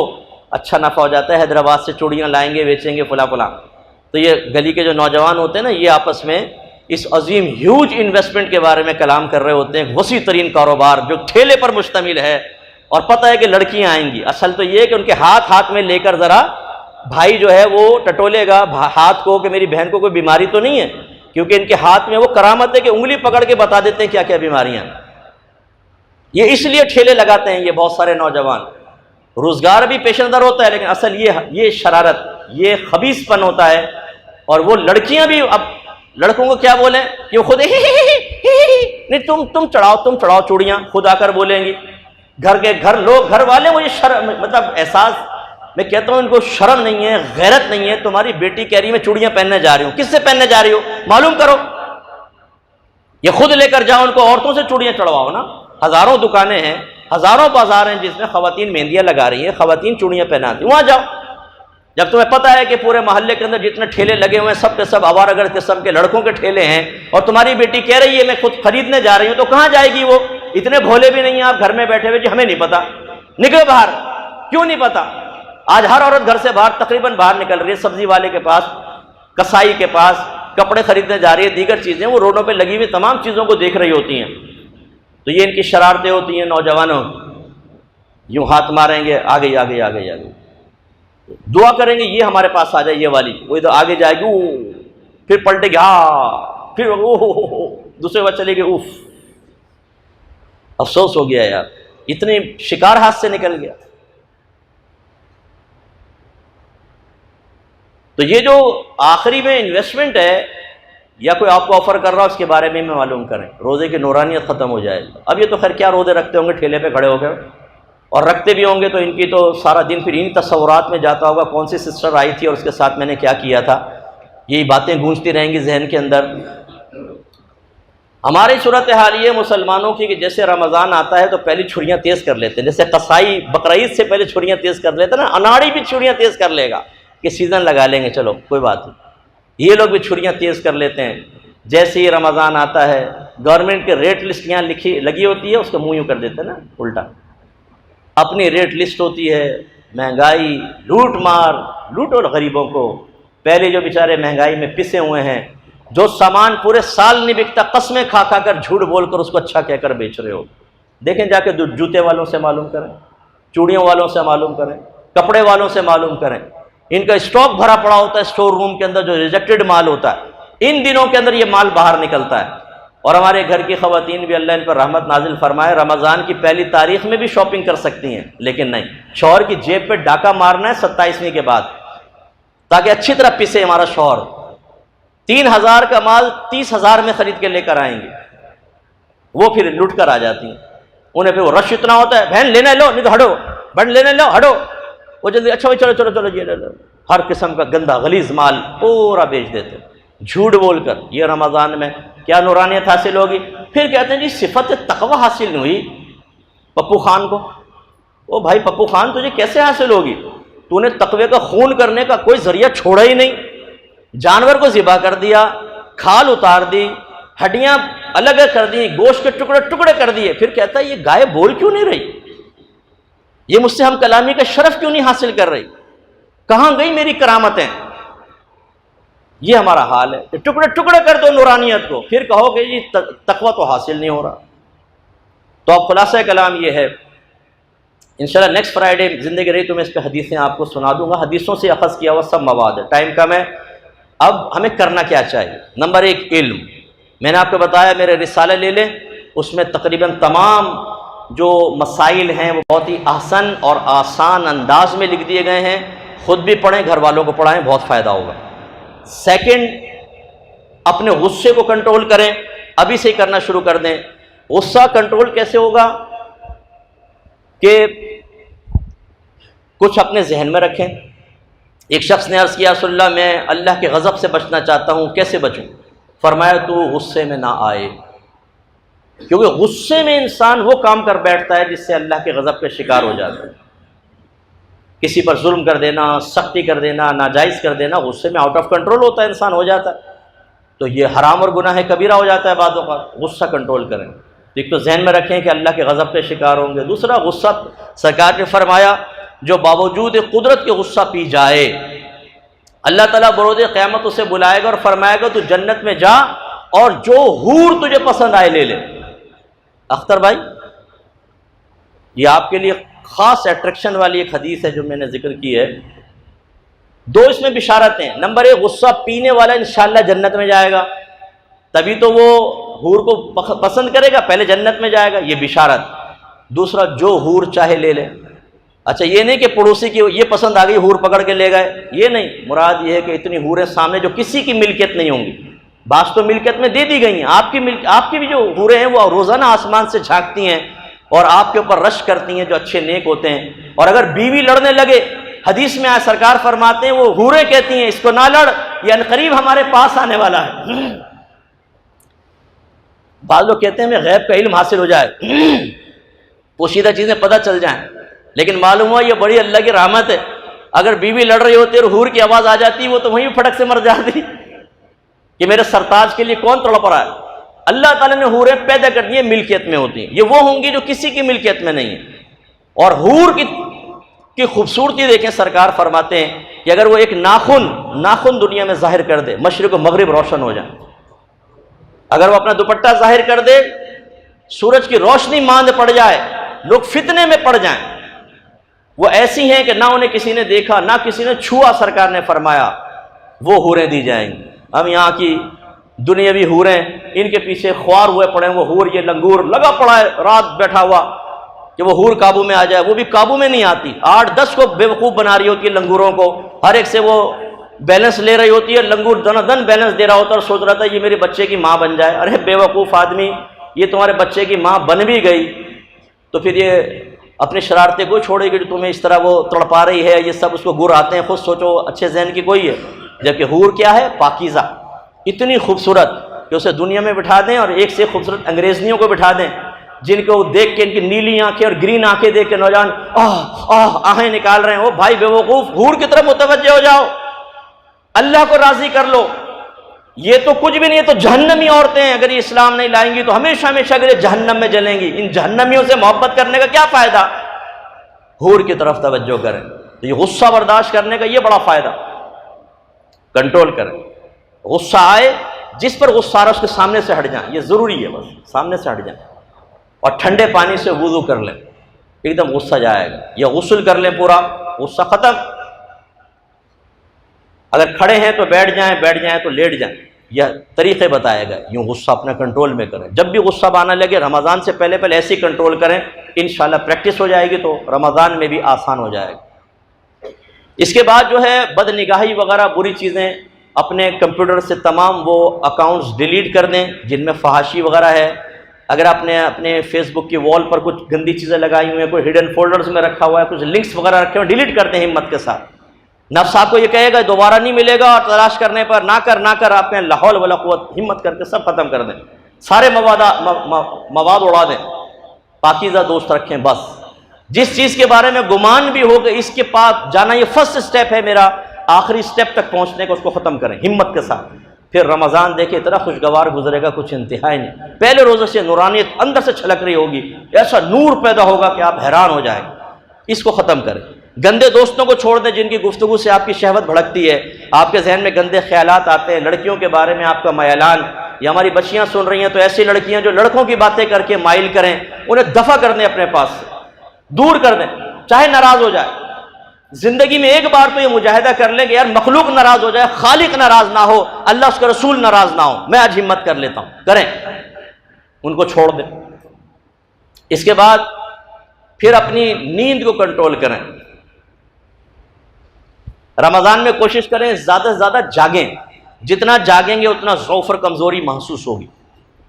اچھا نفع ہو جاتا ہے، حیدرآباد سے چوڑیاں لائیں گے بیچیں گے فلاں فلاں۔ تو یہ گلی کے جو نوجوان ہوتے ہیں نا، یہ آپس میں اس عظیم ہیوج انویسٹمنٹ کے بارے میں کلام کر رہے ہوتے ہیں، وسیع ترین کاروبار جو ٹھیلے پر مشتمل ہے، اور پتہ ہے کہ لڑکیاں آئیں گی۔ اصل تو یہ ہے کہ ان کے ہاتھ میں لے کر ذرا بھائی جو ہے وہ ٹٹولے گا ہاتھ کو کہ میری بہن کو کوئی بیماری تو نہیں ہے، کیونکہ ان کے ہاتھ میں وہ کرامت ہے کہ انگلی پکڑ کے بتا دیتے ہیں کیا کیا بیماریاں ہیں۔ یہ اس لیے ٹھیلے لگاتے ہیں یہ بہت سارے نوجوان، روزگار بھی پیش نظر ہوتا ہے، لیکن اصل یہ شرارت، یہ خبیث پن ہوتا ہے۔ اور وہ لڑکیاں بھی اب لڑکوں کو کیا بولیں کہ وہ خود نہیں تم چڑھاؤ چوڑیاں، خود آ کر بولیں گی، گھر والے وہ یہ شرم، مطلب احساس، میں کہتا ہوں ان کو شرم نہیں ہے، غیرت نہیں ہے۔ تمہاری بیٹی کہہ رہی میں چوڑیاں پہننے جا رہی ہوں، کس سے پہننے جا رہی ہو معلوم کرو، یہ خود لے کر جاؤ، ان کو عورتوں سے چوڑیاں چڑھواؤ نا۔ ہزاروں دکانیں ہیں، ہزاروں بازار ہیں جس میں خواتین مہندیاں لگا رہی ہیں، خواتین چوڑیاں پہناتی، وہاں جاؤ۔ جب تمہیں پتہ ہے کہ پورے محلے کے اندر جتنے ٹھیلے لگے ہوئے ہیں سب کے سب آوارگر قسم کے لڑکوں کے ٹھیلے ہیں، اور تمہاری بیٹی کہہ رہی ہے میں خود خریدنے جا رہی ہوں، تو کہاں جائے گی وہ؟ اتنے بھولے بھی نہیں ہیں آپ گھر میں بیٹھے ہوئے، جی ہمیں نہیں پتا، نکلو باہر۔ کیوں نہیں پتا؟ آج ہر عورت گھر سے باہر تقریباً باہر نکل رہی ہے، سبزی والے کے پاس، کسائی کے پاس، کپڑے خریدنے جا رہی ہے، دیگر چیزیں، وہ روڈوں پہ لگی ہوئی تمام چیزوں کو دیکھ رہی ہوتی ہیں۔ تو یہ ان کی شرارتیں ہوتی ہیں نوجوانوں، یوں ہاتھ ماریں گے، آگے دعا کریں گے یہ ہمارے پاس آ جائے، یہ والی، وہ ادھر آگے جائے گی، پھر پلٹے گی، پھر دوسرے بار چلے گی، افسوس ہو گیا یار، اتنے شکار ہاتھ سے نکل گیا۔ تو یہ جو آخری میں انویسٹمنٹ ہے، یا کوئی آپ کو آفر کر رہا ہے اس کے بارے میں معلوم کریں، روزے کی نورانیت ختم ہو جائے گی۔ اب یہ تو خیر کیا روزے رکھتے ہوں گے ٹھیلے پہ کھڑے ہو کر، اور رکھتے بھی ہوں گے تو ان کی تو سارا دن پھر ان تصورات میں جاتا ہوگا، کون سی سسٹر آئی تھی اور اس کے ساتھ میں نے کیا کیا تھا، یہی باتیں گونجتی رہیں گی ذہن کے اندر۔ ہماری صورتحال یہ مسلمانوں کی کہ جیسے رمضان آتا ہے تو پہلی چھریاں تیز کر لیتے ہیں، جیسے قصائی بقرعید سے پہلے چھریاں تیز کر لیتے ہیں نا، اناڑی بھی چھریاں تیز کر لے گا کہ سیزن لگا لیں گے، چلو کوئی بات نہیں، یہ لوگ بھی چھریاں تیز کر لیتے ہیں۔ جیسے ہی رمضان آتا ہے گورنمنٹ کے ریٹ لسٹ یہاں لگی ہوتی ہے، اس کو منہ یوں کر دیتے ہیں نا الٹا، اپنی ریٹ لسٹ ہوتی ہے، مہنگائی، لوٹ مار، لوٹو غریبوں کو۔ پہلے جو بیچارے مہنگائی میں پسے ہوئے ہیں، جو سامان پورے سال نہیں بکتا، قسمیں کھا کھا کر جھوٹ بول کر اس کو اچھا کہہ کر بیچ رہے ہو، دیکھیں جا کے جوتے والوں سے معلوم کریں، چوڑیوں والوں سے معلوم کریں، کپڑے والوں سے معلوم کریں، ان کا اسٹاک بھرا پڑا ہوتا ہے اسٹور روم کے اندر، جو ریجیکٹڈ مال ہوتا ہے، ان دنوں کے اندر یہ مال باہر نکلتا ہے۔ اور ہمارے گھر کی خواتین بھی اللہ ان پر رحمت نازل فرمائے، رمضان کی پہلی تاریخ میں بھی شاپنگ کر سکتی ہیں، لیکن نہیں، شوہر کی جیب پہ ڈاکہ مارنا ہے 27ویں کے بعد، تاکہ اچھی طرح پسے ہمارا شوہر۔ 3000 کا مال 30,000 میں خرید کے لے کر آئیں گے، وہ پھر لٹ کر آ جاتی ہیں، انہیں پھر وہ رش اتنا ہوتا ہے، بہن لینے لو نہیں تو ہٹو، بہن لینے لو ہٹو، وہ جلدی اچھا بھائی چلو چلو چلو یہ لے لو، ہر قسم کا گندا غلیظ مال پورا بیچ دیتے جھوٹ بول کر۔ یہ رمضان میں کیا نورانیت حاصل ہوگی؟ پھر کہتے ہیں جی صفت تقوی حاصل نہیں ہوئی پپو خان کو۔ او بھائی پپو خان تجھے کیسے حاصل ہوگی؟ تو نے تقوی کا خون کرنے کا کوئی ذریعہ چھوڑا ہی نہیں، جانور کو ذبح کر دیا، کھال اتار دی، ہڈیاں الگ کر دی، گوشت کے ٹکڑے ٹکڑے کر دیے، پھر کہتا ہے یہ گائے بول کیوں نہیں رہی، یہ مجھ سے ہم کلامی کا شرف کیوں نہیں حاصل کر رہی، کہاں گئی میری کرامتیں؟ یہ ہمارا حال ہے کہ ٹکڑے ٹکڑے کر دو نورانیت کو، پھر کہو کہ یہ تقویٰ تو حاصل نہیں ہو رہا۔ تو اب خلاصہ کلام یہ ہے، انشاءاللہ نیکسٹ فرائیڈے زندگی رہی تو میں اس پہ حدیثیں آپ کو سنا دوں گا، حدیثوں سے اخذ کیا ہوا سب مواد ہے، ٹائم کم ہے۔ اب ہمیں کرنا کیا چاہیے؟ نمبر 1 علم، میں نے آپ کو بتایا میرے رسالہ لے لیں، اس میں تقریباً تمام جو مسائل ہیں وہ بہت ہی احسن اور آسان انداز میں لکھ دیے گئے ہیں، خود بھی پڑھیں، گھر والوں کو پڑھائیں، بہت فائدہ ہوگا۔ سیکنڈ، اپنے غصے کو کنٹرول کریں، ابھی سے ہی کرنا شروع کر دیں۔ غصہ کنٹرول کیسے ہوگا؟ کہ کچھ اپنے ذہن میں رکھیں۔ ایک شخص نے عرض کیا رسول اللہ میں اللہ کے غضب سے بچنا چاہتا ہوں، کیسے بچوں؟ فرمایا تو غصے میں نہ آئے، کیونکہ غصے میں انسان وہ کام کر بیٹھتا ہے جس سے اللہ کے غضب کا شکار ہو جاتا ہے۔ کسی پر ظلم کر دینا، سختی کر دینا، ناجائز کر دینا، غصے میں آؤٹ آف کنٹرول ہوتا ہے، انسان ہو جاتا ہے، تو یہ حرام اور گناہ کبیرہ ہو جاتا ہے بعض اوقات۔ غصہ کنٹرول کریں، ایک تو ذہن میں رکھیں کہ اللہ کے غضب کے شکار ہوں گے، دوسرا غصہ سرکار نے فرمایا جو باوجود قدرت کے غصہ پی جائے، اللہ تعالیٰ بروز قیامت اسے بلائے گا اور فرمائے گا تو جنت میں جا اور جو حور تجھے پسند آئے لے لے۔ اختر بھائی یہ آپ کے لیے خاص اٹریکشن والی ایک حدیث ہے جو میں نے ذکر کی ہے، 2 اس میں بشارتیں۔ نمبر 1، غصہ پینے والا انشاءاللہ جنت میں جائے گا، تبھی تو وہ حور کو پسند کرے گا، پہلے جنت میں جائے گا، یہ بشارت۔ دوسرا، جو حور چاہے لے لے۔ اچھا یہ نہیں کہ پڑوسی کی یہ پسند آ گئی حور پکڑ کے لے گئے، یہ نہیں، مراد یہ ہے کہ اتنی حوریں سامنے جو کسی کی ملکیت نہیں ہوں گی، بعض تو ملکیت میں دے دی گئی ہیں، آپ کی بھی جو حوریں ہیں وہ روزانہ آسمان سے جھانکتی ہیں اور آپ کے اوپر رش کرتی ہیں جو اچھے نیک ہوتے ہیں۔ اور اگر بیوی لڑنے لگے، حدیث میں آئے سرکار فرماتے ہیں وہ حوریں کہتی ہیں اس کو نہ لڑ، یہ عنقریب ہمارے پاس آنے والا ہے۔ بعض لوگ کہتے ہیں ہمیں غیب کا علم حاصل ہو جائے، پوشیدہ چیزیں پتہ چل جائیں، لیکن معلوم ہوا یہ بڑی اللہ کی رحمت ہے، اگر بیوی لڑ رہی ہوتی اور حور کی آواز آ جاتی وہ تو وہیں پھٹک سے مر جاتی کہ میرے سرتاج کے لیے کون تڑپ رہا ہے۔ اللہ تعالیٰ نے حوریں پیدا کر دی ہیں، ملکیت میں ہوتی ہیں، یہ وہ ہوں گی جو کسی کی ملکیت میں نہیں ہے۔ اور حور کی خوبصورتی دیکھیں، سرکار فرماتے ہیں کہ اگر وہ ایک ناخن دنیا میں ظاہر کر دے، مشرق و مغرب روشن ہو جائے، اگر وہ اپنا دوپٹہ ظاہر کر دے، سورج کی روشنی ماند پڑ جائے، لوگ فتنے میں پڑ جائیں، وہ ایسی ہیں کہ نہ انہیں کسی نے دیکھا نہ کسی نے چھوا، سرکار نے فرمایا وہ حوریں دی جائیں گی۔ ہم یہاں کی دنیاوی حوریں، ان کے پیچھے خوار ہوئے پڑے ہیں، وہ حور یہ لنگور لگا پڑا ہے رات بیٹھا ہوا کہ وہ حور قابو میں آ جائے، وہ بھی قابو میں نہیں آتی، 8-10 کو بیوقوف بنا رہی ہوتی ہے لنگوروں کو، ہر ایک سے وہ بیلنس لے رہی ہوتی ہے، لنگور دن بیلنس دے رہا ہوتا ہے اور سوچ رہا تھا یہ میرے بچے کی ماں بن جائے۔ ارے بیوقوف آدمی، یہ تمہارے بچے کی ماں بن بھی گئی تو پھر یہ اپنی شرارتیں کوئی چھوڑے گی جو تمہیں اس طرح وہ تڑپا رہی ہے، یہ سب اس کو گر آتے ہیں، خود سوچو اچھے ذہن کی کوئی ہے. جبکہ حور کیا ہے؟ پاکیزہ، اتنی خوبصورت کہ اسے دنیا میں بٹھا دیں اور ایک سے خوبصورت انگریزنیوں کو بٹھا دیں جن کو دیکھ کے ان کی نیلی آنکھیں اور گرین آنکھیں دیکھ کے نوجوان آہیں نکال رہے ہیں. او بھائی بے وقوف، حور کی طرف متوجہ ہو جاؤ، اللہ کو راضی کر لو. یہ تو کچھ بھی نہیں ہے، تو جہنمی عورتیں ہیں. اگر یہ اسلام نہیں لائیں گی تو ہمیشہ ہمیشہ کے لیے جہنم میں جلیں گی. ان جہنمیوں سے محبت کرنے کا کیا فائدہ؟ حور کی طرف توجہ کریں. تو یہ غصہ برداشت کرنے کا یہ بڑا فائدہ. کنٹرول کریں. غصہ آئے، جس پر غصہ آ رہا ہے اس کے سامنے سے ہٹ جائیں. یہ ضروری ہے، بس سامنے سے ہٹ جائیں اور ٹھنڈے پانی سے وضو کر لیں، ایک دم غصہ جائے گا. یا غسل کر لیں، پورا غصہ ختم. اگر کھڑے ہیں تو بیٹھ جائیں، بیٹھ جائیں تو لیٹ جائیں. یہ طریقے بتائے گا، یوں غصہ اپنا کنٹرول میں کریں. جب بھی غصہ آنے لگے رمضان سے پہلے ایسے ہی کنٹرول کریں. انشاءاللہ پریکٹس ہو جائے گی تو رمضان میں بھی آسان ہو جائے گا. اس کے بعد جو ہے بد نگاہی وغیرہ بری چیزیں اپنے کمپیوٹر سے تمام وہ اکاؤنٹس ڈیلیٹ کر دیں جن میں فحاشی وغیرہ ہے. اگر آپ نے اپنے فیس بک کی وال پر کچھ گندی چیزیں لگائی ہوئی ہیں، کوئی ہڈن فولڈرز میں رکھا ہوا ہے، کچھ لنکس وغیرہ رکھے ہوئے، ڈیلیٹ کرتے ہیں ہمت کے ساتھ. نفس آپ کو یہ کہے گا دوبارہ نہیں ملے گا، اور تلاش کرنے پر نہ کر آپ کہیں لا حول ولا قوت، ہمت کر کے سب ختم کر دیں. سارے مواد اڑا دیں. پاکیزہ دوست رکھیں. بس جس چیز کے بارے میں گمان بھی ہوگا اس کے پاس جانا یہ فرسٹ سٹیپ ہے میرا، آخری سٹیپ تک پہنچنے کو اس کو ختم کریں ہمت کے ساتھ. پھر رمضان دیکھیں اتنا خوشگوار گزرے گا، کچھ انتہائی نہیں. پہلے روزے سے نورانیت اندر سے چھلک رہی ہوگی، ایسا نور پیدا ہوگا کہ آپ حیران ہو جائیں. اس کو ختم کریں. گندے دوستوں کو چھوڑ دیں جن کی گفتگو سے آپ کی شہوت بھڑکتی ہے، آپ کے ذہن میں گندے خیالات آتے ہیں، لڑکیوں کے بارے میں آپ کا میلان. یا ہماری بچیاں سن رہی ہیں تو ایسی لڑکیاں جو لڑکوں کی باتیں کر کے مائل کریں، انہیں دفع کر دیں، اپنے پاس سے دور کر دیں، چاہے ناراض ہو جائے. زندگی میں ایک بار تو یہ مجاہدہ کر لیں کہ یار مخلوق ناراض ہو جائے، خالق ناراض نہ ہو، اللہ اس کا رسول ناراض نہ ہو، میں آج ہمت کر لیتا ہوں. کریں، ان کو چھوڑ دیں. اس کے بعد پھر اپنی نیند کو کنٹرول کریں. رمضان میں کوشش کریں زیادہ سے زیادہ جاگیں. جتنا جاگیں گے اتنا ضعف اور کمزوری محسوس ہوگی.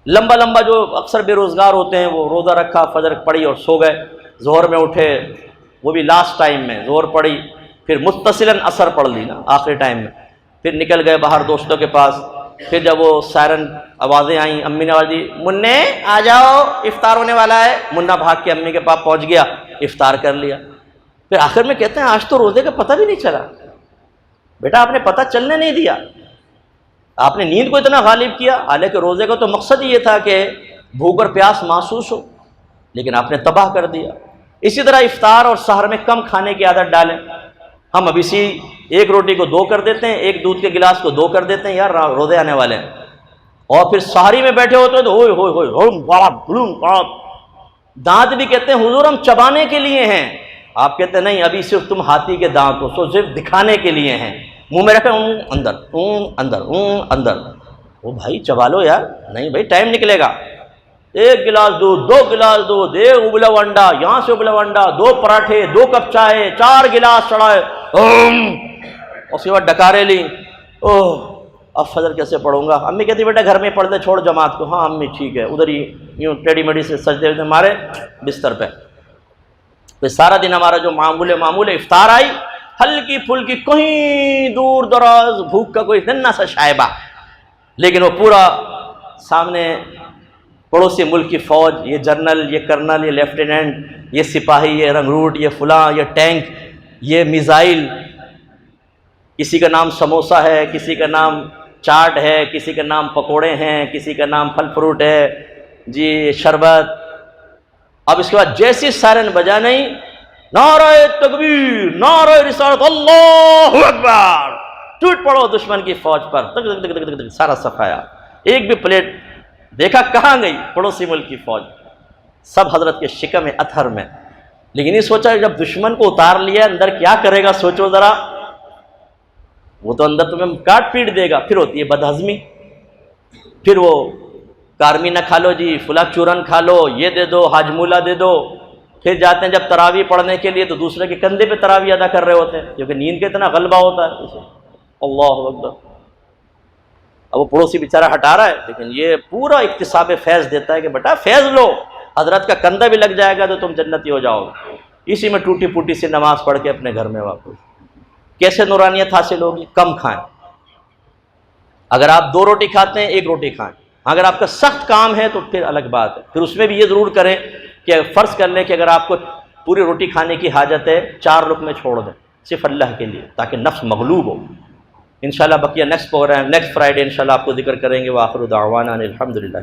لمبا جو اکثر بے روزگار ہوتے ہیں وہ روزہ رکھا، فجر پڑھی اور سو گئے، ظہر میں اٹھے وہ بھی لاسٹ ٹائم میں ظہر پڑھی، پھر متصلاً عصر پڑھ لی نا آخری ٹائم میں، پھر نکل گئے باہر دوستوں کے پاس. پھر جب وہ سائرن آوازیں آئیں، امی نے آواز دی منّے آ جاؤ افطار ہونے والا ہے. منا بھاگ کے امی کے پاس پہنچ گیا، افطار کر لیا. پھر آخر میں کہتے ہیں آج تو روزے کا پتہ بھی نہیں چلا. بیٹا آپ نے پتہ چلنے نہیں دیا، آپ نے نیند کو اتنا غالب کیا، حالانکہ روزے کا تو مقصد ہی یہ تھا کہ بھوک اور پیاس محسوس ہو، لیکن آپ نے تباہ کر دیا. اسی طرح افطار اور سحر میں کم کھانے کی عادت ڈالیں. ہم اب اسی ایک روٹی کو 2 کر دیتے ہیں، ایک دودھ کے گلاس کو 2 کر دیتے ہیں، یار روزے آنے والے ہیں. اور پھر سحری میں بیٹھے ہوتے ہیں تو دانت بھی کہتے ہیں حضور ہم چبانے کے لیے ہیں، آپ کہتے ہیں نہیں ابھی صرف تم ہاتھی کے دانت ہو، تو صرف دکھانے کے لیے ہیں. منہ میں رکھے اندر اندر اندر. وہ بھائی چبا لو یار. نہیں بھائی ٹائم نکلے گا. 1 گلاس دودھ، 2 گلاس دودھ، 1 ابلا ہوا انڈا، یہاں سے ابلا ہوا انڈا، 2 پراٹھے، 2 کپ چائے، 4 گلاس چڑھائے، اس کے بعد ڈکارے لی. اب فجر کیسے پڑھوں گا؟ امی کہتی بیٹا گھر میں پڑھ دے، چھوڑ جماعت کو. ہاں امی ٹھیک ہے. ادھر ہی یوں ٹیڑھی میڑھی سے سجدے ہوتے مارے بستر پہ. پھر سارا دن ہمارا جو معمول ہے، افطار آئی ہلکی پھلکی کہیں دور دراز بھوک کا کوئی ننھا سا شائبہ، لیکن وہ پورا سامنے پڑوسی ملک کی فوج، یہ جنرل، یہ کرنل، یہ لیفٹیننٹ، یہ سپاہی، یہ رنگروٹ، یہ فلاں، یہ ٹینک، یہ میزائل. کسی کا نام سموسہ ہے، کسی کا نام چاٹ ہے، کسی کا نام پکوڑے ہیں، کسی کا نام پھل فروٹ ہے، جی شربت. اب اس کے بعد جیسی سائرن بجا نہیں، نعرہ تکبیر، نعرہ رسالت، اللہ اکبر، ٹوٹ پڑو دشمن کی فوج پر. سارا صفایا. ایک بھی پلیٹ دیکھا کہاں گئی؟ پڑوسی ملک کی فوج. سب حضرت کے شکم اطہر میں. لیکن یہ سوچا جب دشمن کو اتار لیا اندر کیا کرے گا؟ سوچو ذرا. وہ تو اندر تمہیں کاٹ پیٹ دے گا. پھر ہوتی ہے بدہضمی. پھر وہ کارمی نہ کھا لو جی، فلاں چورن کھا لو، یہ دے دو، حاجمولہ دے دو. پھر جاتے ہیں جب تراویح پڑھنے کے لیے تو دوسرے کے کندھے پہ تراویح ادا کر رہے ہوتے ہیں کیونکہ نیند کا اتنا غلبہ ہوتا ہے اسے. اللہ اکبر. اب وہ پڑوسی بیچارہ ہٹا رہا ہے، لیکن یہ پورا اکتساب فیض دیتا ہے کہ بیٹا فیض لو، حضرت کا کندھا بھی لگ جائے گا تو تم جنتی ہو جاؤ گے. اسی میں ٹوٹی پوٹی سی نماز پڑھ کے اپنے گھر میں واپس۔ کیسے نورانیت حاصل ہوگی؟ کم کھائیں۔ اگر آپ 2 روٹی کھاتے ہیں 1 روٹی کھائیں۔ اگر آپ کا سخت کام ہے تو پھر الگ بات ہے، پھر اس میں بھی یہ ضرور کریں کہ فرض کر لیں کہ اگر آپ کو پوری روٹی کھانے کی حاجت ہے 4 لقمے چھوڑ دیں صرف اللہ کے لیے، تاکہ نفس مغلوب ہو۔ انشاءاللہ بقیہ نیکسٹ پروگرام نیکسٹ فرائیڈے انشاءاللہ آپ کو ذکر کریں گے۔ وآخر دعوانا ان الحمدللہ۔